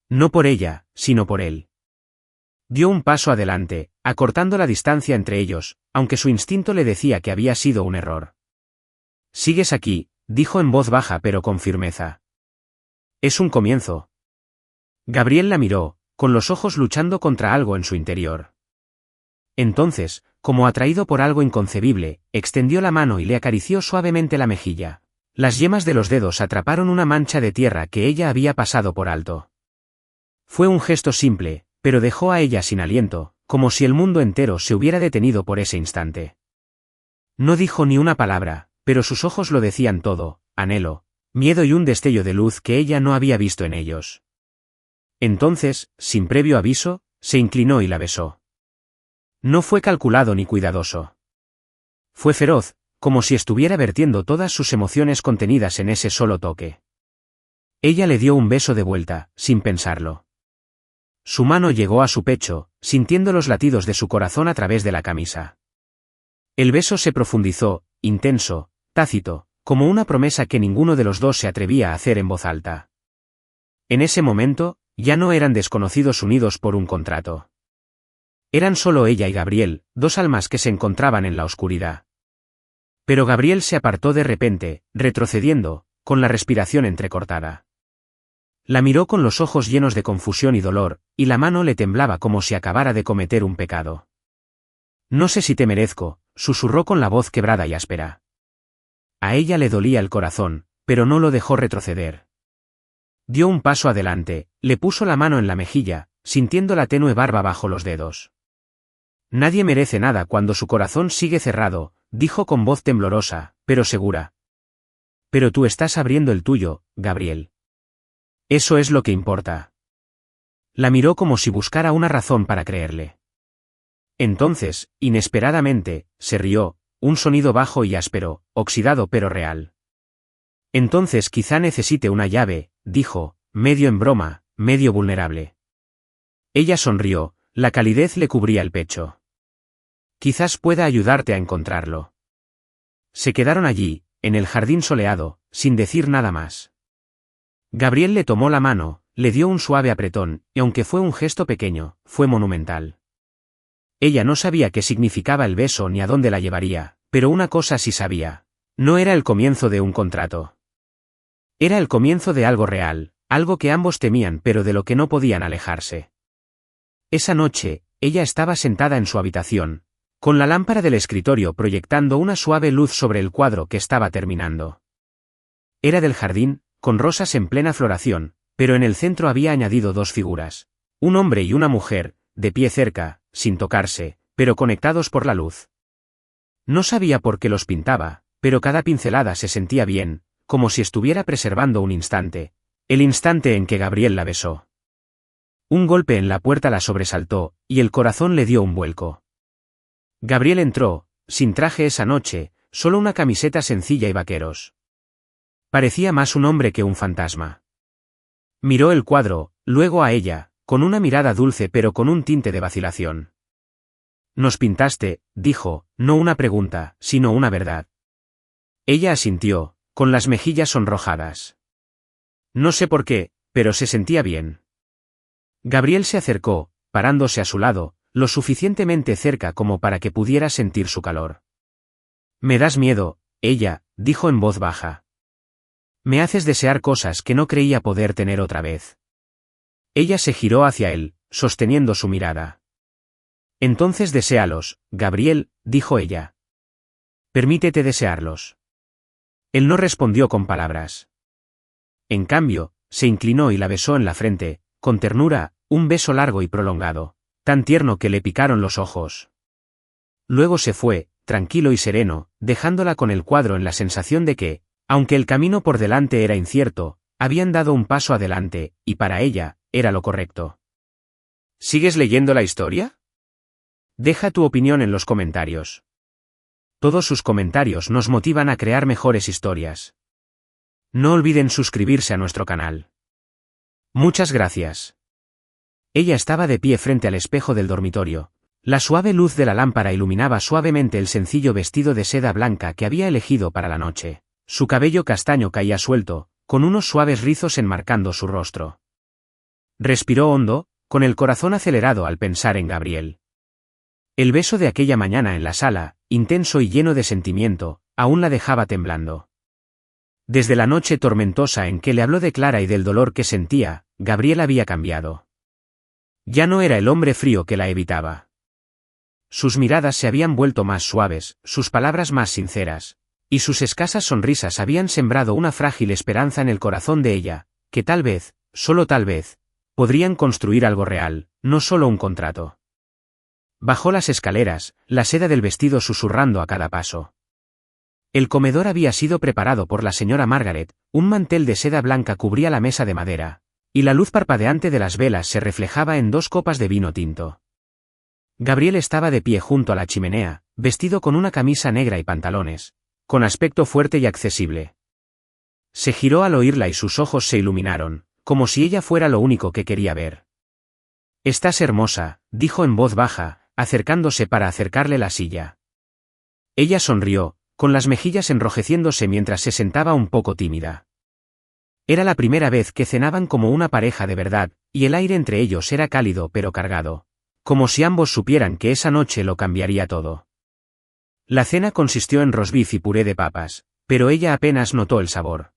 No por ella, sino por él. Dio un paso adelante, acortando la distancia entre ellos, aunque su instinto le decía que había sido un error. «Sigues aquí», dijo en voz baja pero con firmeza. «Es un comienzo». Gabriel la miró, con los ojos luchando contra algo en su interior. Entonces, como atraído por algo inconcebible, extendió la mano y le acarició suavemente la mejilla. Las yemas de los dedos atraparon una mancha de tierra que ella había pasado por alto. Fue un gesto simple, pero dejó a ella sin aliento, como si el mundo entero se hubiera detenido por ese instante. No dijo ni una palabra, pero sus ojos lo decían todo: anhelo, miedo y un destello de luz que ella no había visto en ellos. Entonces, sin previo aviso, se inclinó y la besó. No fue calculado ni cuidadoso. Fue feroz, como si estuviera vertiendo todas sus emociones contenidas en ese solo toque. Ella le dio un beso de vuelta, sin pensarlo. Su mano llegó a su pecho, sintiendo los latidos de su corazón a través de la camisa. El beso se profundizó, intenso, tácito, como una promesa que ninguno de los dos se atrevía a hacer en voz alta. En ese momento, ya no eran desconocidos unidos por un contrato. Eran solo ella y Gabriel, dos almas que se encontraban en la oscuridad. Pero Gabriel se apartó de repente, retrocediendo, con la respiración entrecortada. La miró con los ojos llenos de confusión y dolor, y la mano le temblaba como si acabara de cometer un pecado. «No sé si te merezco», susurró con la voz quebrada y áspera. A ella le dolía el corazón, pero no lo dejó retroceder. Dio un paso adelante, le puso la mano en la mejilla, sintiendo la tenue barba bajo los dedos. «Nadie merece nada cuando su corazón sigue cerrado», dijo con voz temblorosa, pero segura. «Pero tú estás abriendo el tuyo, Gabriel. Eso es lo que importa». La miró como si buscara una razón para creerle. Entonces, inesperadamente, se rió, un sonido bajo y áspero, oxidado pero real. «Entonces quizá necesite una llave», dijo, medio en broma, medio vulnerable. Ella sonrió, la calidez le cubría el pecho. «Quizás pueda ayudarte a encontrarlo». Se quedaron allí, en el jardín soleado, sin decir nada más. Gabriel le tomó la mano, le dio un suave apretón, y aunque fue un gesto pequeño, fue monumental. Ella no sabía qué significaba el beso ni a dónde la llevaría, pero una cosa sí sabía: No era el comienzo de un contrato. Era el comienzo de algo real, algo que ambos temían pero de lo que no podían alejarse. Esa noche, ella estaba sentada en su habitación, con la lámpara del escritorio proyectando una suave luz sobre el cuadro que estaba terminando. Era del jardín, con rosas en plena floración, pero en el centro había añadido dos figuras, un hombre y una mujer, de pie cerca, sin tocarse, pero conectados por la luz. No sabía por qué los pintaba, pero cada pincelada se sentía bien, como si estuviera preservando un instante, el instante en que Gabriel la besó. Un golpe en la puerta la sobresaltó, y el corazón le dio un vuelco. Gabriel entró, sin traje esa noche, solo una camiseta sencilla y vaqueros. Parecía más un hombre que un fantasma. Miró el cuadro, luego a ella, con una mirada dulce pero con un tinte de vacilación. «Nos pintaste», dijo, no una pregunta, sino una verdad. Ella asintió, con las mejillas sonrojadas. No sé por qué, pero se sentía bien. Gabriel se acercó, parándose a su lado, lo suficientemente cerca como para que pudiera sentir su calor. «Me das miedo», ella, dijo en voz baja. «Me haces desear cosas que no creía poder tener otra vez». Ella se giró hacia él, sosteniendo su mirada. «Entonces deséalos, Gabriel», dijo ella. «Permítete desearlos». Él no respondió con palabras. En cambio, se inclinó y la besó en la frente, con ternura, un beso largo y prolongado, tan tierno que le picaron los ojos. Luego se fue, tranquilo y sereno, dejándola con el cuadro en la sensación de que, aunque el camino por delante era incierto, habían dado un paso adelante, y para ella, era lo correcto. ¿Sigues leyendo la historia? Deja tu opinión en los comentarios. Todos sus comentarios nos motivan a crear mejores historias. No olviden suscribirse a nuestro canal. Muchas gracias. Ella estaba de pie frente al espejo del dormitorio. La suave luz de la lámpara iluminaba suavemente el sencillo vestido de seda blanca que había elegido para la noche. Su cabello castaño caía suelto, con unos suaves rizos enmarcando su rostro. Respiró hondo, con el corazón acelerado al pensar en Gabriel. El beso de aquella mañana en la sala, intenso y lleno de sentimiento, aún la dejaba temblando. Desde la noche tormentosa en que le habló de Clara y del dolor que sentía, Gabriel había cambiado. Ya no era el hombre frío que la evitaba. Sus miradas se habían vuelto más suaves, sus palabras más sinceras, y sus escasas sonrisas habían sembrado una frágil esperanza en el corazón de ella, que tal vez, solo tal vez, podrían construir algo real, no solo un contrato. Bajó las escaleras, la seda del vestido susurrando a cada paso. El comedor había sido preparado por la señora Margaret, un mantel de seda blanca cubría la mesa de madera, y la luz parpadeante de las velas se reflejaba en dos copas de vino tinto. Gabriel estaba de pie junto a la chimenea, vestido con una camisa negra y pantalones, con aspecto fuerte y accesible. Se giró al oírla y sus ojos se iluminaron, como si ella fuera lo único que quería ver. «Estás hermosa», dijo en voz baja, acercándose para acercarle la silla. Ella sonrió, con las mejillas enrojeciéndose mientras se sentaba un poco tímida. Era la primera vez que cenaban como una pareja de verdad, y el aire entre ellos era cálido pero cargado, como si ambos supieran que esa noche lo cambiaría todo. La cena consistió en rosbif y puré de papas, pero ella apenas notó el sabor.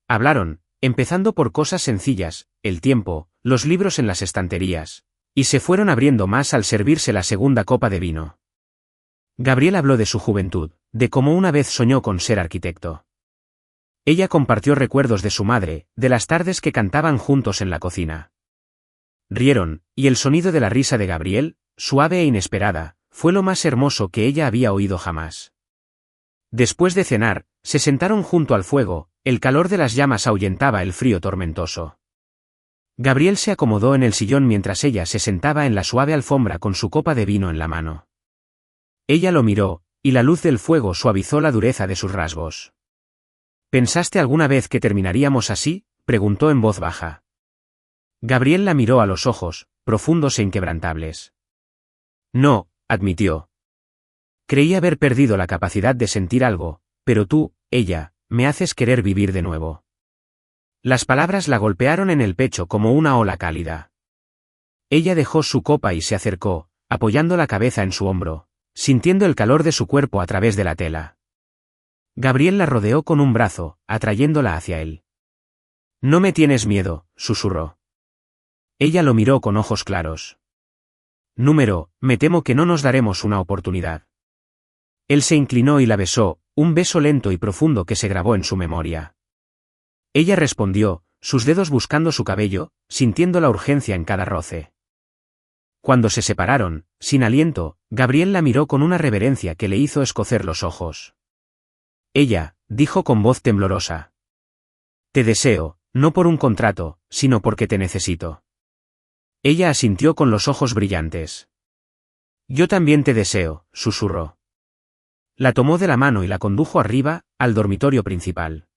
Hablaron, empezando por cosas sencillas, el tiempo, los libros en las estanterías, y se fueron abriendo más al servirse la segunda copa de vino. Gabriel habló de su juventud, de cómo una vez soñó con ser arquitecto. Ella compartió recuerdos de su madre, de las tardes que cantaban juntos en la cocina. Rieron, y el sonido de la risa de Gabriel, suave e inesperada, fue lo más hermoso que ella había oído jamás. Después de cenar, se sentaron junto al fuego, el calor de las llamas ahuyentaba el frío tormentoso. Gabriel se acomodó en el sillón mientras ella se sentaba en la suave alfombra con su copa de vino en la mano. Ella lo miró, y la luz del fuego suavizó la dureza de sus rasgos. «¿Pensaste alguna vez que terminaríamos así?», preguntó en voz baja. Gabriel la miró a los ojos, profundos e inquebrantables. «No», admitió. «Creí haber perdido la capacidad de sentir algo, pero tú, ella, me haces querer vivir de nuevo». Las palabras la golpearon en el pecho como una ola cálida. Ella dejó su copa y se acercó, apoyando la cabeza en su hombro, sintiendo el calor de su cuerpo a través de la tela. Gabriel la rodeó con un brazo, atrayéndola hacia él. «No me tienes miedo», susurró. Ella lo miró con ojos claros. Me temo que no nos daremos una oportunidad». Él se inclinó y la besó, un beso lento y profundo que se grabó en su memoria. Ella respondió, sus dedos buscando su cabello, sintiendo la urgencia en cada roce. Cuando se separaron, sin aliento, Gabriel la miró con una reverencia que le hizo escocer los ojos. Ella, dijo con voz temblorosa. «Te deseo, no por un contrato, sino porque te necesito». Ella asintió con los ojos brillantes. «Yo también te deseo», susurró. La tomó de la mano y la condujo arriba, al dormitorio principal.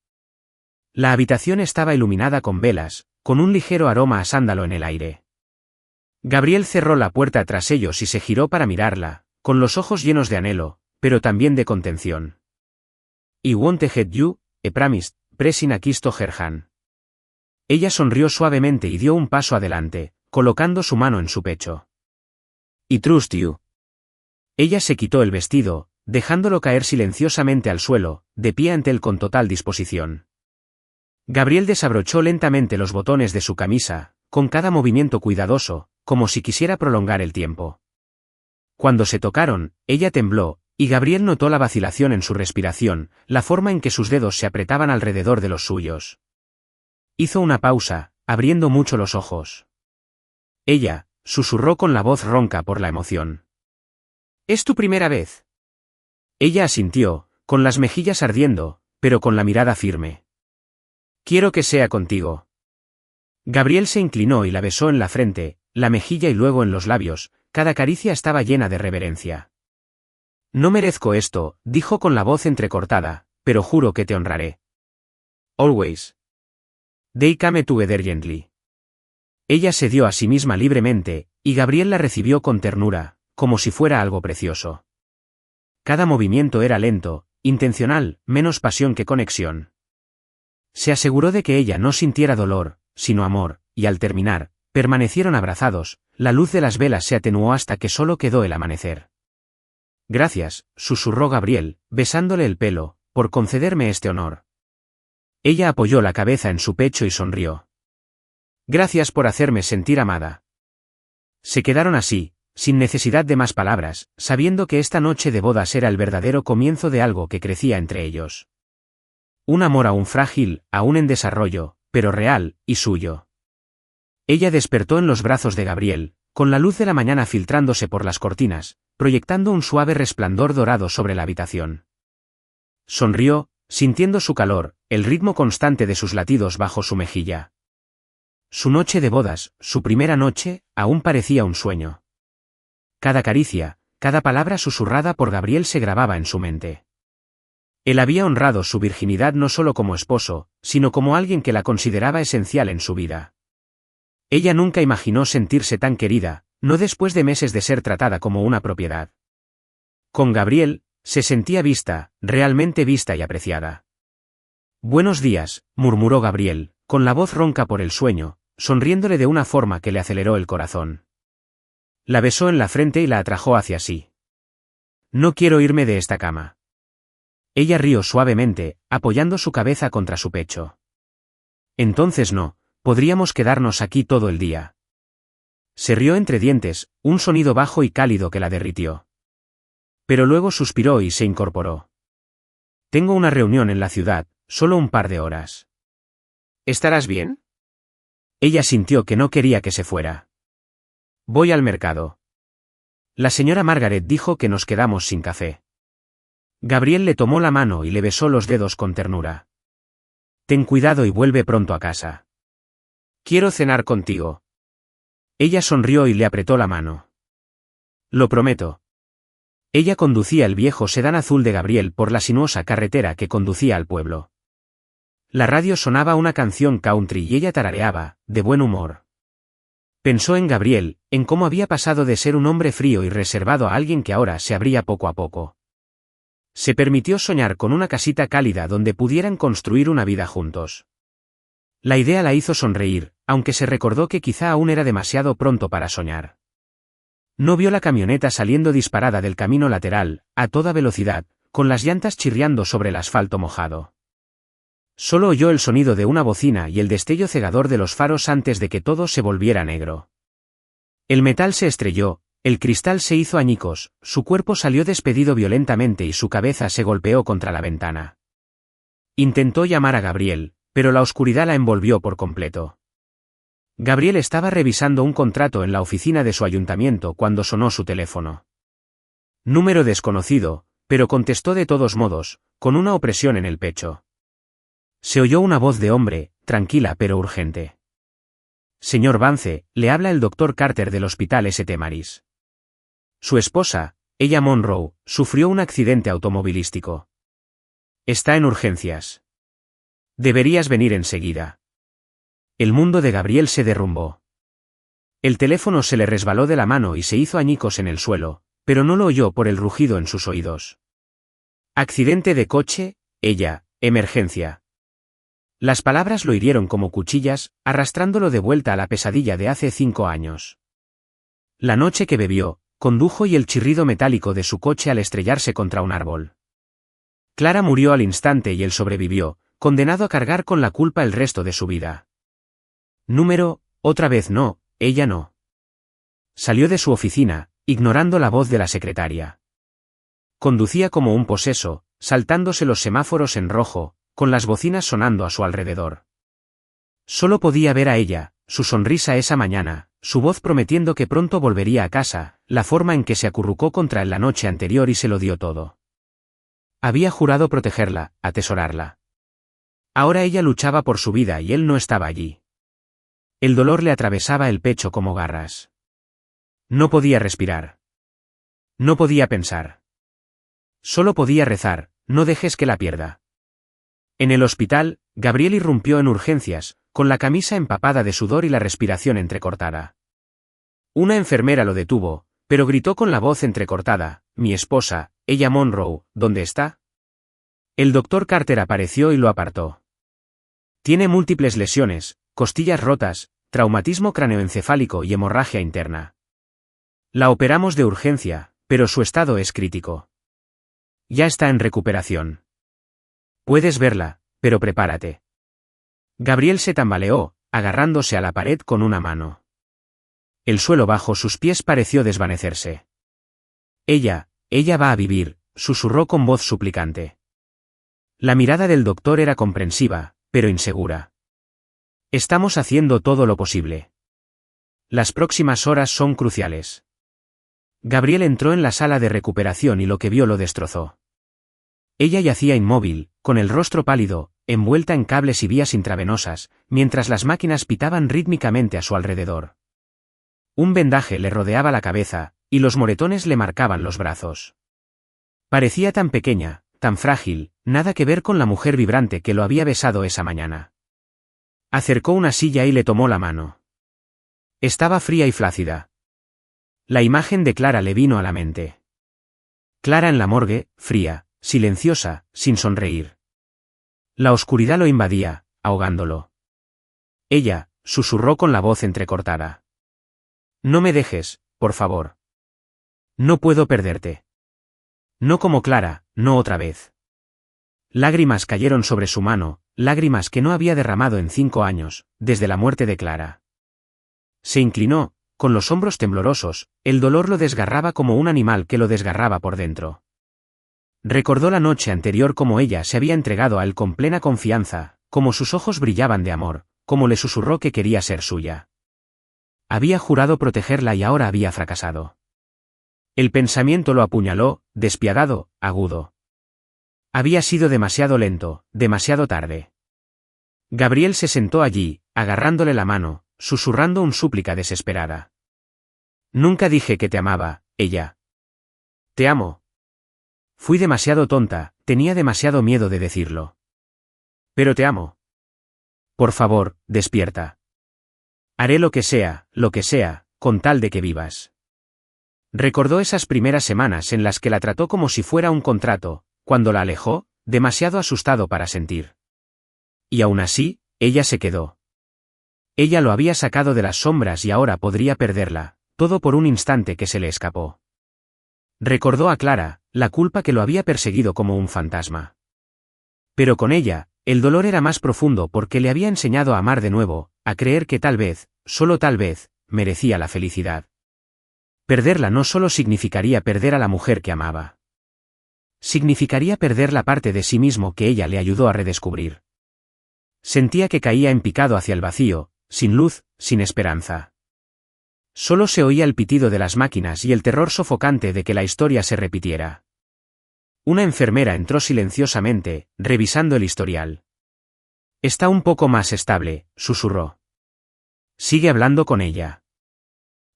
La habitación estaba iluminada con velas, con un ligero aroma a sándalo en el aire. Gabriel cerró la puerta tras ellos y se giró para mirarla, con los ojos llenos de anhelo, pero también de contención. «I won't get you, I promised, pressing a kiss to her hand». Ella sonrió suavemente y dio un paso adelante, colocando su mano en su pecho. «I trust you». Ella se quitó el vestido, dejándolo caer silenciosamente al suelo, de pie ante él con total disposición. Gabriel desabrochó lentamente los botones de su camisa, con cada movimiento cuidadoso, como si quisiera prolongar el tiempo. Cuando se tocaron, ella tembló, y Gabriel notó la vacilación en su respiración, la forma en que sus dedos se apretaban alrededor de los suyos. Hizo una pausa, abriendo mucho los ojos. Ella, susurró con la voz ronca por la emoción. «¿Es tu primera vez?» Ella asintió, con las mejillas ardiendo, pero con la mirada firme. «Quiero que sea contigo». Gabriel se inclinó y la besó en la frente, la mejilla y luego en los labios, cada caricia estaba llena de reverencia. «No merezco esto», dijo con la voz entrecortada, «pero juro que te honraré». «Always. They come together gently». Ella se dio a sí misma libremente, y Gabriel la recibió con ternura, como si fuera algo precioso. Cada movimiento era lento, intencional, menos pasión que conexión. Se aseguró de que ella no sintiera dolor, sino amor, y al terminar, permanecieron abrazados, la luz de las velas se atenuó hasta que solo quedó el amanecer. «Gracias», susurró Gabriel, besándole el pelo, «por concederme este honor». Ella apoyó la cabeza en su pecho y sonrió. «Gracias por hacerme sentir amada». Se quedaron así, sin necesidad de más palabras, sabiendo que esta noche de bodas era el verdadero comienzo de algo que crecía entre ellos. Un amor aún frágil, aún en desarrollo, pero real, y suyo. Ella despertó en los brazos de Gabriel, con la luz de la mañana filtrándose por las cortinas, proyectando un suave resplandor dorado sobre la habitación. Sonrió, sintiendo su calor, el ritmo constante de sus latidos bajo su mejilla. Su noche de bodas, su primera noche, aún parecía un sueño. Cada caricia, cada palabra susurrada por Gabriel se grababa en su mente. Él había honrado su virginidad no solo como esposo, sino como alguien que la consideraba esencial en su vida. Ella nunca imaginó sentirse tan querida, no después de meses de ser tratada como una propiedad. Con Gabriel, se sentía vista, realmente vista y apreciada. «Buenos días», murmuró Gabriel, con la voz ronca por el sueño, sonriéndole de una forma que le aceleró el corazón. La besó en la frente y la atrajo hacia sí. «No quiero irme de esta cama». Ella rió suavemente, apoyando su cabeza contra su pecho. «Entonces no, podríamos quedarnos aquí todo el día». Se rió entre dientes, un sonido bajo y cálido que la derritió. Pero luego suspiró y se incorporó. «Tengo una reunión en la ciudad, solo un par de horas». «¿Estarás bien?» Ella sintió que no quería que se fuera. «Voy al mercado». La señora Margaret dijo que nos quedamos sin café. Gabriel le tomó la mano y le besó los dedos con ternura. «Ten cuidado y vuelve pronto a casa». «Quiero cenar contigo». Ella sonrió y le apretó la mano. «Lo prometo». Ella conducía el viejo sedán azul de Gabriel por la sinuosa carretera que conducía al pueblo. La radio sonaba una canción country y ella tarareaba, de buen humor. Pensó en Gabriel, en cómo había pasado de ser un hombre frío y reservado a alguien que ahora se abría poco a poco. Se permitió soñar con una casita cálida donde pudieran construir una vida juntos. La idea la hizo sonreír, aunque se recordó que quizá aún era demasiado pronto para soñar. No vio la camioneta saliendo disparada del camino lateral, a toda velocidad, con las llantas chirriando sobre el asfalto mojado. Solo oyó el sonido de una bocina y el destello cegador de los faros antes de que todo se volviera negro. El metal se estrelló, el cristal se hizo añicos, su cuerpo salió despedido violentamente y su cabeza se golpeó contra la ventana. Intentó llamar a Gabriel, pero la oscuridad la envolvió por completo. Gabriel estaba revisando un contrato en la oficina de su ayuntamiento cuando sonó su teléfono. Número desconocido, pero contestó de todos modos, con una opresión en el pecho. Se oyó una voz de hombre, tranquila pero urgente. Señor Vance, le habla el doctor Carter del Hospital St. Mary's. Su esposa, ella Monroe, sufrió un accidente automovilístico. Está en urgencias. Deberías venir enseguida. El mundo de Gabriel se derrumbó. El teléfono se le resbaló de la mano y se hizo añicos en el suelo, pero no lo oyó por el rugido en sus oídos. Accidente de coche, ella, emergencia. Las palabras lo hirieron como cuchillas, arrastrándolo de vuelta a la pesadilla de hace 5 años. La noche que bebió, condujo y el chirrido metálico de su coche al estrellarse contra un árbol. Clara murió al instante y él sobrevivió, condenado a cargar con la culpa el resto de su vida. Otra vez no, ella no. Salió de su oficina, ignorando la voz de la secretaria. Conducía como un poseso, saltándose los semáforos en rojo, con las bocinas sonando a su alrededor. Solo podía ver a ella, su sonrisa esa mañana, su voz prometiendo que pronto volvería a casa, la forma en que se acurrucó contra él la noche anterior y se lo dio todo. Había jurado protegerla, atesorarla. Ahora ella luchaba por su vida y él no estaba allí. El dolor le atravesaba el pecho como garras. No podía respirar. No podía pensar. Solo podía rezar, no dejes que la pierda. En el hospital, Gabriel irrumpió en urgencias, con la camisa empapada de sudor y la respiración entrecortada. Una enfermera lo detuvo, pero gritó con la voz entrecortada, mi esposa, ella Monroe, ¿dónde está? El doctor Carter apareció y lo apartó. Tiene múltiples lesiones, costillas rotas, traumatismo craneoencefálico y hemorragia interna. La operamos de urgencia, pero su estado es crítico. Ya está en recuperación. Puedes verla, pero prepárate. Gabriel se tambaleó, agarrándose a la pared con una mano. El suelo bajo sus pies pareció desvanecerse. Ella va a vivir, susurró con voz suplicante. La mirada del doctor era comprensiva, pero insegura. Estamos haciendo todo lo posible. Las próximas horas son cruciales. Gabriel entró en la sala de recuperación y lo que vio lo destrozó. Ella yacía inmóvil, con el rostro pálido, envuelta en cables y vías intravenosas, mientras las máquinas pitaban rítmicamente a su alrededor. Un vendaje le rodeaba la cabeza, y los moretones le marcaban los brazos. Parecía tan pequeña, tan frágil, nada que ver con la mujer vibrante que lo había besado esa mañana. Acercó una silla y le tomó la mano. Estaba fría y flácida. La imagen de Clara le vino a la mente. Clara en la morgue, fría, silenciosa, sin sonreír. La oscuridad lo invadía, ahogándolo. Ella, susurró con la voz entrecortada. No me dejes, por favor. No puedo perderte. No como Clara, no otra vez. Lágrimas cayeron sobre su mano, lágrimas que no había derramado en 5 años, desde la muerte de Clara. Se inclinó, con los hombros temblorosos, el dolor lo desgarraba como un animal que lo desgarraba por dentro. Recordó la noche anterior como ella se había entregado a él con plena confianza, como sus ojos brillaban de amor, como le susurró que quería ser suya. Había jurado protegerla y ahora había fracasado. El pensamiento lo apuñaló, despiadado, agudo. Había sido demasiado lento, demasiado tarde. Gabriel se sentó allí, agarrándole la mano, susurrando una súplica desesperada. Nunca dije que te amaba, ella. Te amo. Fui demasiado tonta, tenía demasiado miedo de decirlo. Pero te amo. Por favor, despierta. Haré lo que sea, con tal de que vivas. Recordó esas primeras semanas en las que la trató como si fuera un contrato, cuando la alejó, demasiado asustado para sentir. Y aún así, ella se quedó. Ella lo había sacado de las sombras y ahora podría perderla, todo por un instante que se le escapó. Recordó a Clara, la culpa que lo había perseguido como un fantasma. Pero con ella, el dolor era más profundo porque le había enseñado a amar de nuevo, a creer que tal vez, solo tal vez, merecía la felicidad. Perderla no solo significaría perder a la mujer que amaba. Significaría perder la parte de sí mismo que ella le ayudó a redescubrir. Sentía que caía en picado hacia el vacío, sin luz, sin esperanza. Solo se oía el pitido de las máquinas y el terror sofocante de que la historia se repitiera. Una enfermera entró silenciosamente, revisando el historial. «Está un poco más estable», susurró. «Sigue hablando con ella.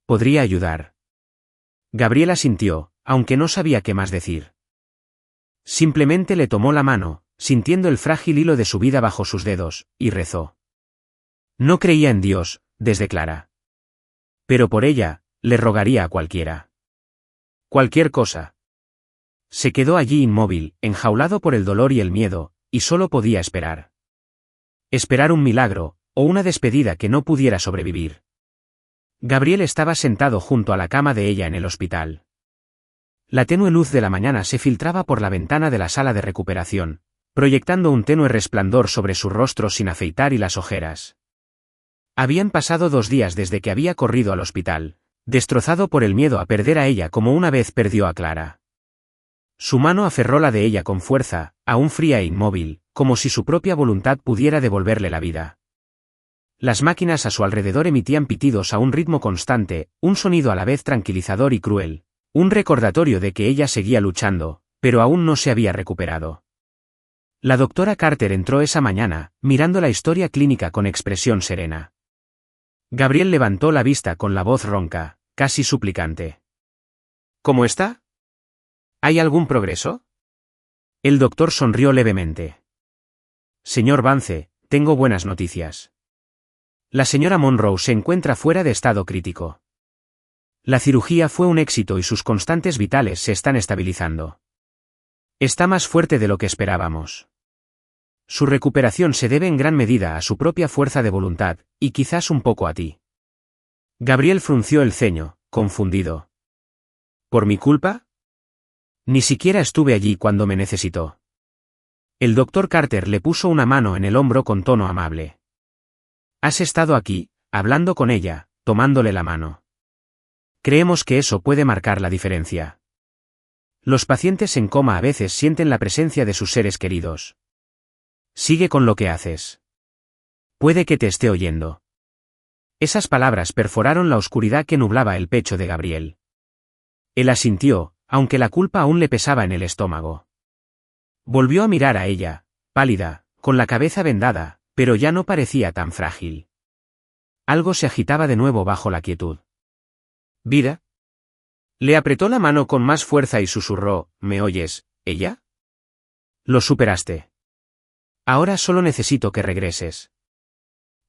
Podría ayudar». Gabriel asintió, aunque no sabía qué más decir. Simplemente le tomó la mano, sintiendo el frágil hilo de su vida bajo sus dedos, y rezó. No creía en Dios, desde Clara. Pero por ella, le rogaría a cualquiera. Cualquier cosa. Se quedó allí inmóvil, enjaulado por el dolor y el miedo, y solo podía esperar. Esperar un milagro, o una despedida que no pudiera sobrevivir. Gabriel estaba sentado junto a la cama de ella en el hospital. La tenue luz de la mañana se filtraba por la ventana de la sala de recuperación, proyectando un tenue resplandor sobre su rostro sin afeitar y las ojeras. Habían pasado 2 días desde que había corrido al hospital, destrozado por el miedo a perder a ella como una vez perdió a Clara. Su mano aferró la de ella con fuerza, aún fría e inmóvil, como si su propia voluntad pudiera devolverle la vida. Las máquinas a su alrededor emitían pitidos a un ritmo constante, un sonido a la vez tranquilizador y cruel, un recordatorio de que ella seguía luchando, pero aún no se había recuperado. La doctora Carter entró esa mañana, mirando la historia clínica con expresión serena. Gabriel levantó la vista con la voz ronca, casi suplicante. ¿Cómo está? ¿Hay algún progreso? El doctor sonrió levemente. Señor Vance, tengo buenas noticias. La señora Monroe se encuentra fuera de estado crítico. La cirugía fue un éxito y sus constantes vitales se están estabilizando. Está más fuerte de lo que esperábamos. Su recuperación se debe en gran medida a su propia fuerza de voluntad, y quizás un poco a ti. Gabriel frunció el ceño, confundido. ¿Por mi culpa? Ni siquiera estuve allí cuando me necesitó. El doctor Carter le puso una mano en el hombro con tono amable. Has estado aquí, hablando con ella, tomándole la mano. Creemos que eso puede marcar la diferencia. Los pacientes en coma a veces sienten la presencia de sus seres queridos. Sigue con lo que haces. Puede que te esté oyendo. Esas palabras perforaron la oscuridad que nublaba el pecho de Gabriel. Él asintió, aunque la culpa aún le pesaba en el estómago. Volvió a mirar a ella, pálida, con la cabeza vendada, pero ya no parecía tan frágil. Algo se agitaba de nuevo bajo la quietud. ¿Vida? Le apretó la mano con más fuerza y susurró, ¿me oyes, ella? Lo superaste. Ahora solo necesito que regreses.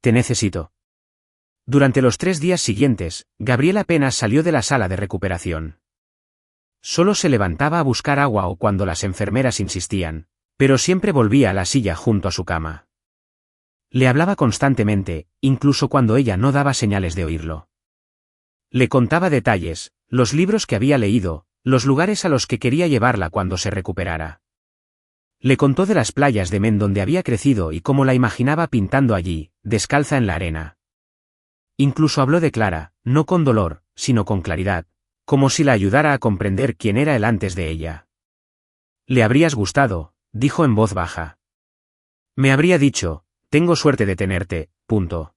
Te necesito. Durante los 3 días siguientes, Gabriel apenas salió de la sala de recuperación. Solo se levantaba a buscar agua o cuando las enfermeras insistían, pero siempre volvía a la silla junto a su cama. Le hablaba constantemente, incluso cuando ella no daba señales de oírlo. Le contaba detalles, los libros que había leído, los lugares a los que quería llevarla cuando se recuperara. Le contó de las playas de Maine donde había crecido y cómo la imaginaba pintando allí, descalza en la arena. Incluso habló de Clara, no con dolor, sino con claridad, como si la ayudara a comprender quién era él antes de ella. Le habrías gustado, dijo en voz baja. Me habría dicho, tengo suerte de tenerte, punto.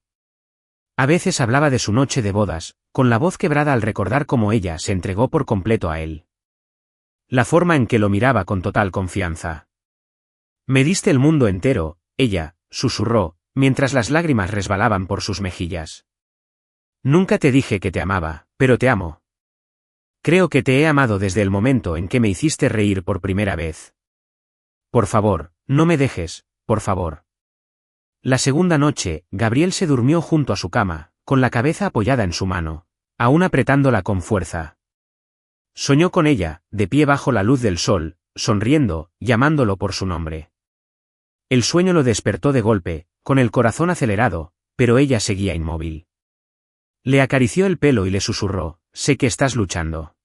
A veces hablaba de su noche de bodas, con la voz quebrada al recordar cómo ella se entregó por completo a él. La forma en que lo miraba con total confianza. Me diste el mundo entero, ella, susurró, mientras las lágrimas resbalaban por sus mejillas. Nunca te dije que te amaba, pero te amo. Creo que te he amado desde el momento en que me hiciste reír por primera vez. Por favor, no me dejes, por favor. La segunda noche, Gabriel se durmió junto a su cama, con la cabeza apoyada en su mano, aún apretándola con fuerza. Soñó con ella, de pie bajo la luz del sol, sonriendo, llamándolo por su nombre. El sueño lo despertó de golpe, con el corazón acelerado, pero ella seguía inmóvil. Le acarició el pelo y le susurró, sé que estás luchando.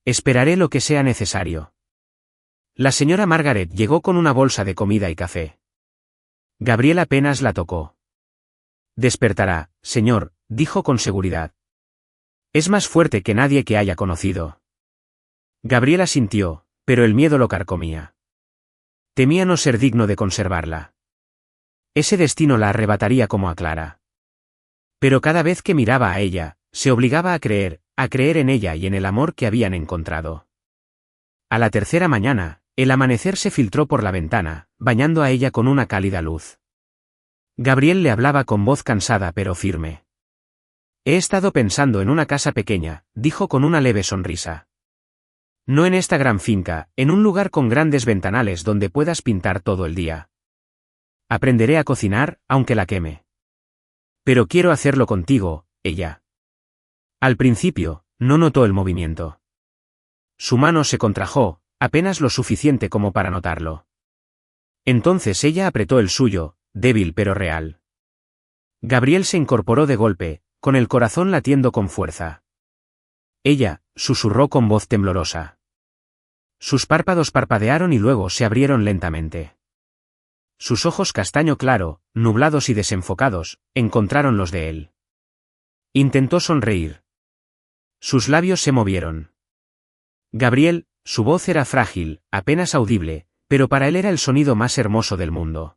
Esperaré lo que sea necesario. La señora Margaret llegó con una bolsa de comida y café. Gabriel apenas la tocó. Despertará, señor, dijo con seguridad. Es más fuerte que nadie que haya conocido. Gabriel asintió, pero el miedo lo carcomía. Temía no ser digno de conservarla. Ese destino la arrebataría como a Clara. Pero cada vez que miraba a ella, se obligaba a creer en ella y en el amor que habían encontrado. A la tercera mañana, el amanecer se filtró por la ventana, bañando a ella con una cálida luz. Gabriel le hablaba con voz cansada pero firme. He estado pensando en una casa pequeña, dijo con una leve sonrisa. No en esta gran finca, en un lugar con grandes ventanales donde puedas pintar todo el día. Aprenderé a cocinar, aunque la queme. Pero quiero hacerlo contigo, ella. Al principio, no notó el movimiento. Su mano se contrajo, apenas lo suficiente como para notarlo. Entonces ella apretó el suyo, débil pero real. Gabriel se incorporó de golpe, con el corazón latiendo con fuerza. Ella, susurró con voz temblorosa. Sus párpados parpadearon y luego se abrieron lentamente. Sus ojos castaño claro, nublados y desenfocados, encontraron los de él. Intentó sonreír. Sus labios se movieron. Gabriel, su voz era frágil, apenas audible, pero para él era el sonido más hermoso del mundo.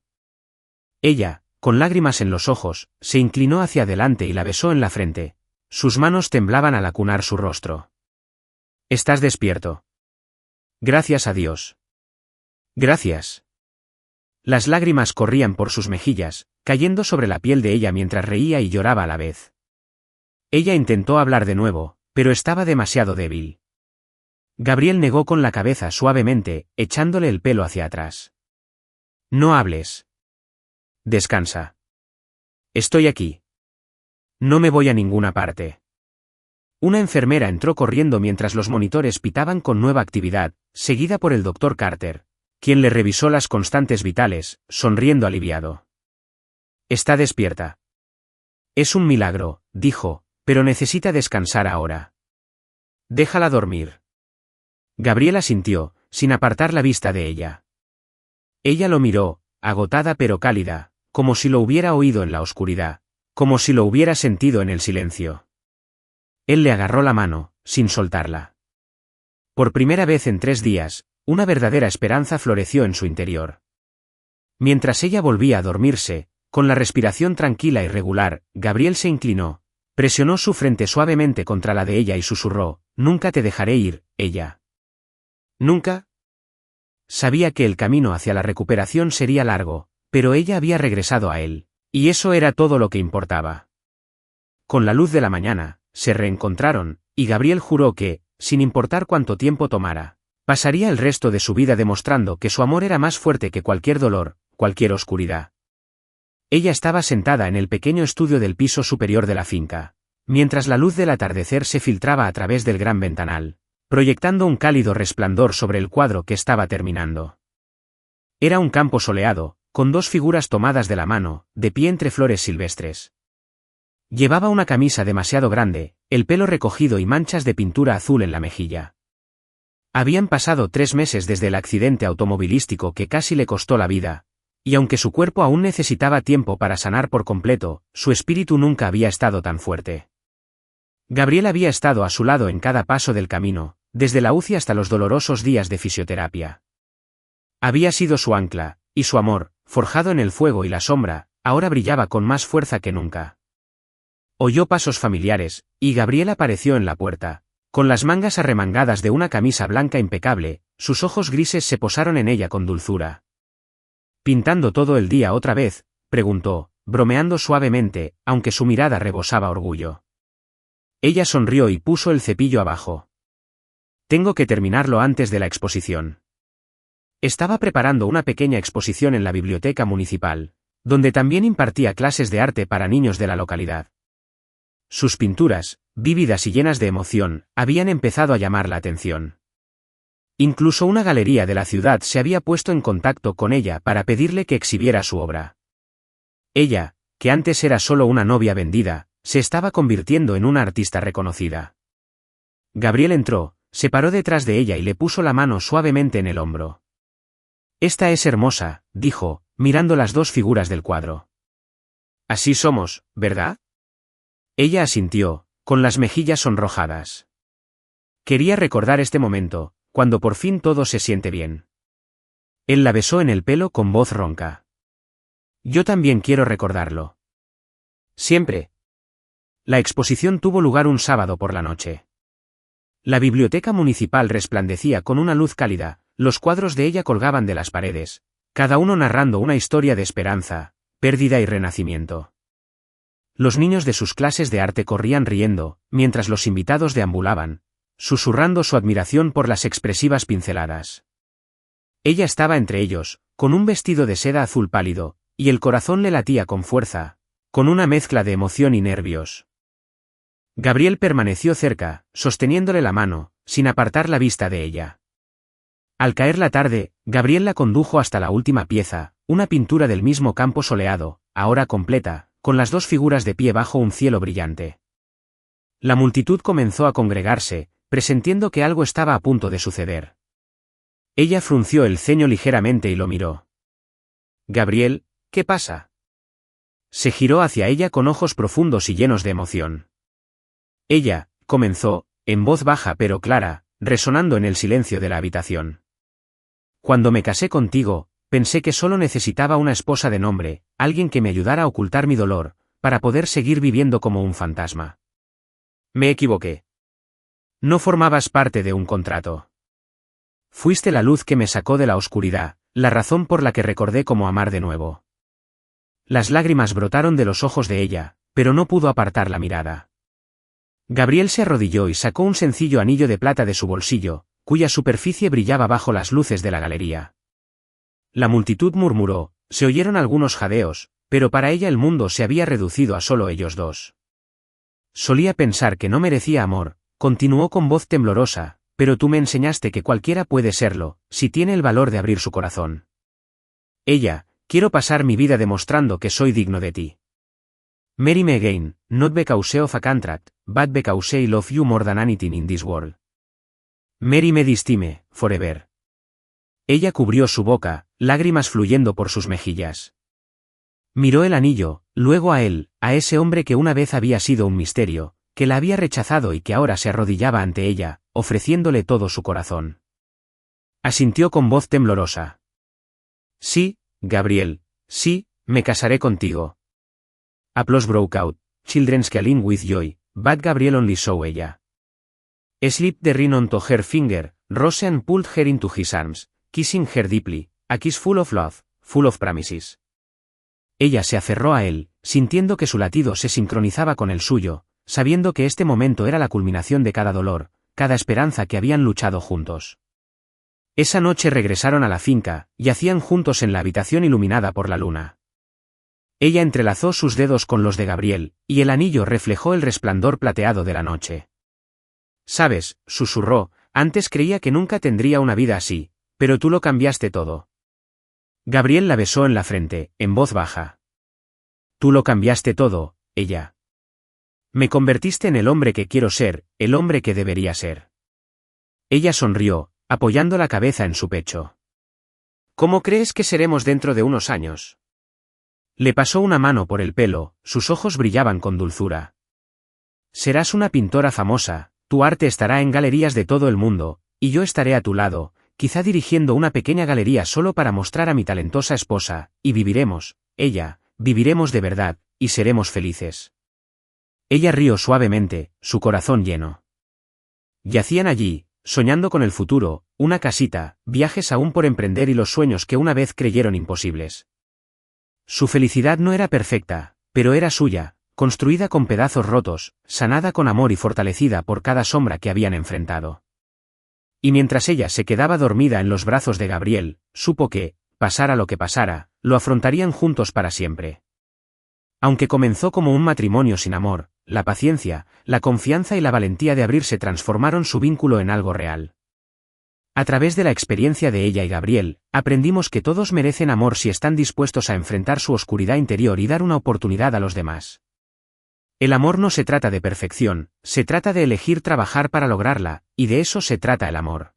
Ella, con lágrimas en los ojos, se inclinó hacia adelante y la besó en la frente. Sus manos temblaban al acunar su rostro. ¿Estás despierto? Gracias a Dios. Gracias. Las lágrimas corrían por sus mejillas, cayendo sobre la piel de ella mientras reía y lloraba a la vez. Ella intentó hablar de nuevo, pero estaba demasiado débil. Gabriel negó con la cabeza suavemente, echándole el pelo hacia atrás. No hables. Descansa. Estoy aquí. No me voy a ninguna parte. Una enfermera entró corriendo mientras los monitores pitaban con nueva actividad, seguida por el doctor Carter, quien le revisó las constantes vitales, sonriendo aliviado. Está despierta. Es un milagro, dijo, pero necesita descansar ahora. Déjala dormir. Gabriel asintió, sin apartar la vista de ella. Ella lo miró, agotada pero cálida, como si lo hubiera oído en la oscuridad, como si lo hubiera sentido en el silencio. Él le agarró la mano, sin soltarla. Por primera vez en 3 días, una verdadera esperanza floreció en su interior. Mientras ella volvía a dormirse, con la respiración tranquila y regular, Gabriel se inclinó, presionó su frente suavemente contra la de ella y susurró, «Nunca te dejaré ir, ella». ¿Nunca? Sabía que el camino hacia la recuperación sería largo, pero ella había regresado a él, y eso era todo lo que importaba. Con la luz de la mañana, se reencontraron, y Gabriel juró que, sin importar cuánto tiempo tomara, pasaría el resto de su vida demostrando que su amor era más fuerte que cualquier dolor, cualquier oscuridad. Ella estaba sentada en el pequeño estudio del piso superior de la finca, mientras la luz del atardecer se filtraba a través del gran ventanal, proyectando un cálido resplandor sobre el cuadro que estaba terminando. Era un campo soleado, con 2 figuras tomadas de la mano, de pie entre flores silvestres. Llevaba una camisa demasiado grande, el pelo recogido y manchas de pintura azul en la mejilla. Habían pasado 3 meses desde el accidente automovilístico que casi le costó la vida, y aunque su cuerpo aún necesitaba tiempo para sanar por completo, su espíritu nunca había estado tan fuerte. Gabriel había estado a su lado en cada paso del camino, desde la UCI hasta los dolorosos días de fisioterapia. Había sido su ancla, y su amor, forjado en el fuego y la sombra, ahora brillaba con más fuerza que nunca. Oyó pasos familiares, y Gabriel apareció en la puerta, con las mangas arremangadas de una camisa blanca impecable, sus ojos grises se posaron en ella con dulzura. ¿Pintando todo el día otra vez?, preguntó, bromeando suavemente, aunque su mirada rebosaba orgullo. Ella sonrió y puso el cepillo abajo. Tengo que terminarlo antes de la exposición. Estaba preparando una pequeña exposición en la biblioteca municipal, donde también impartía clases de arte para niños de la localidad. Sus pinturas, vívidas y llenas de emoción, habían empezado a llamar la atención. Incluso una galería de la ciudad se había puesto en contacto con ella para pedirle que exhibiera su obra. Ella, que antes era solo una novia vendida, se estaba convirtiendo en una artista reconocida. Gabriel entró, se paró detrás de ella y le puso la mano suavemente en el hombro. «Esta es hermosa», dijo, mirando las dos figuras del cuadro. «Así somos, ¿verdad?» Ella asintió, con las mejillas sonrojadas. Quería recordar este momento, cuando por fin todo se siente bien. Él la besó en el pelo con voz ronca. «Yo también quiero recordarlo. Siempre». La exposición tuvo lugar un sábado por la noche. La biblioteca municipal resplandecía con una luz cálida, los cuadros de ella colgaban de las paredes, cada uno narrando una historia de esperanza, pérdida y renacimiento. Los niños de sus clases de arte corrían riendo, mientras los invitados deambulaban, susurrando su admiración por las expresivas pinceladas. Ella estaba entre ellos, con un vestido de seda azul pálido, y el corazón le latía con fuerza, con una mezcla de emoción y nervios. Gabriel permaneció cerca, sosteniéndole la mano, sin apartar la vista de ella. Al caer la tarde, Gabriel la condujo hasta la última pieza, una pintura del mismo campo soleado, ahora completa, con las dos figuras de pie bajo un cielo brillante. La multitud comenzó a congregarse, presintiendo que algo estaba a punto de suceder. Ella frunció el ceño ligeramente y lo miró. «Gabriel, ¿qué pasa?» Se giró hacia ella con ojos profundos y llenos de emoción. Ella, comenzó, en voz baja pero clara, resonando en el silencio de la habitación. «Cuando me casé contigo, pensé que solo necesitaba una esposa de nombre, alguien que me ayudara a ocultar mi dolor, para poder seguir viviendo como un fantasma. Me equivoqué. No formabas parte de un contrato. Fuiste la luz que me sacó de la oscuridad, la razón por la que recordé cómo amar de nuevo». Las lágrimas brotaron de los ojos de ella, pero no pudo apartar la mirada. Gabriel se arrodilló y sacó un sencillo anillo de plata de su bolsillo, cuya superficie brillaba bajo las luces de la galería. La multitud murmuró, se oyeron algunos jadeos, pero para ella el mundo se había reducido a solo ellos dos. «Solía pensar que no merecía amor», continuó con voz temblorosa, «pero tú me enseñaste que cualquiera puede serlo, si tiene el valor de abrir su corazón. Ella, quiero pasar mi vida demostrando que soy digno de ti. Marry me again, not because of a contract, but because I love you more than anything in this world. Marry me this time, forever». Ella cubrió su boca, lágrimas fluyendo por sus mejillas. Miró el anillo, luego a él, a ese hombre que una vez había sido un misterio, que la había rechazado y que ahora se arrodillaba ante ella, ofreciéndole todo su corazón. Asintió con voz temblorosa. «Sí, Gabriel, sí, me casaré contigo». Applause broke out, children squealing with joy, but Gabriel only saw ella. Slipped the ring onto her finger, rose and pulled her into his arms, kissing her deeply, a kiss full of love, full of promises. Ella se aferró a él, sintiendo que su latido se sincronizaba con el suyo, sabiendo que este momento era la culminación de cada dolor, cada esperanza que habían luchado juntos. Esa noche regresaron a la finca, yacían juntos en la habitación iluminada por la luna. Ella entrelazó sus dedos con los de Gabriel, y el anillo reflejó el resplandor plateado de la noche. «Sabes», susurró, «antes creía que nunca tendría una vida así, pero tú lo cambiaste todo». Gabriel la besó en la frente, en voz baja. «Tú lo cambiaste todo, ella. Me convertiste en el hombre que quiero ser, el hombre que debería ser». Ella sonrió, apoyando la cabeza en su pecho. «¿Cómo crees que seremos dentro de unos años?» Le pasó una mano por el pelo, sus ojos brillaban con dulzura. «Serás una pintora famosa, tu arte estará en galerías de todo el mundo, y yo estaré a tu lado, quizá dirigiendo una pequeña galería solo para mostrar a mi talentosa esposa, y viviremos, viviremos de verdad, y seremos felices». Ella rió suavemente, su corazón lleno. Yacían allí, soñando con el futuro, una casita, viajes aún por emprender y los sueños que una vez creyeron imposibles. Su felicidad no era perfecta, pero era suya, construida con pedazos rotos, sanada con amor y fortalecida por cada sombra que habían enfrentado. Y mientras ella se quedaba dormida en los brazos de Gabriel, supo que, pasara lo que pasara, lo afrontarían juntos para siempre. Aunque comenzó como un matrimonio sin amor, la paciencia, la confianza y la valentía de abrirse transformaron su vínculo en algo real. A través de la experiencia de ella y Gabriel, aprendimos que todos merecen amor si están dispuestos a enfrentar su oscuridad interior y dar una oportunidad a los demás. El amor no se trata de perfección, se trata de elegir trabajar para lograrla, y de eso se trata el amor.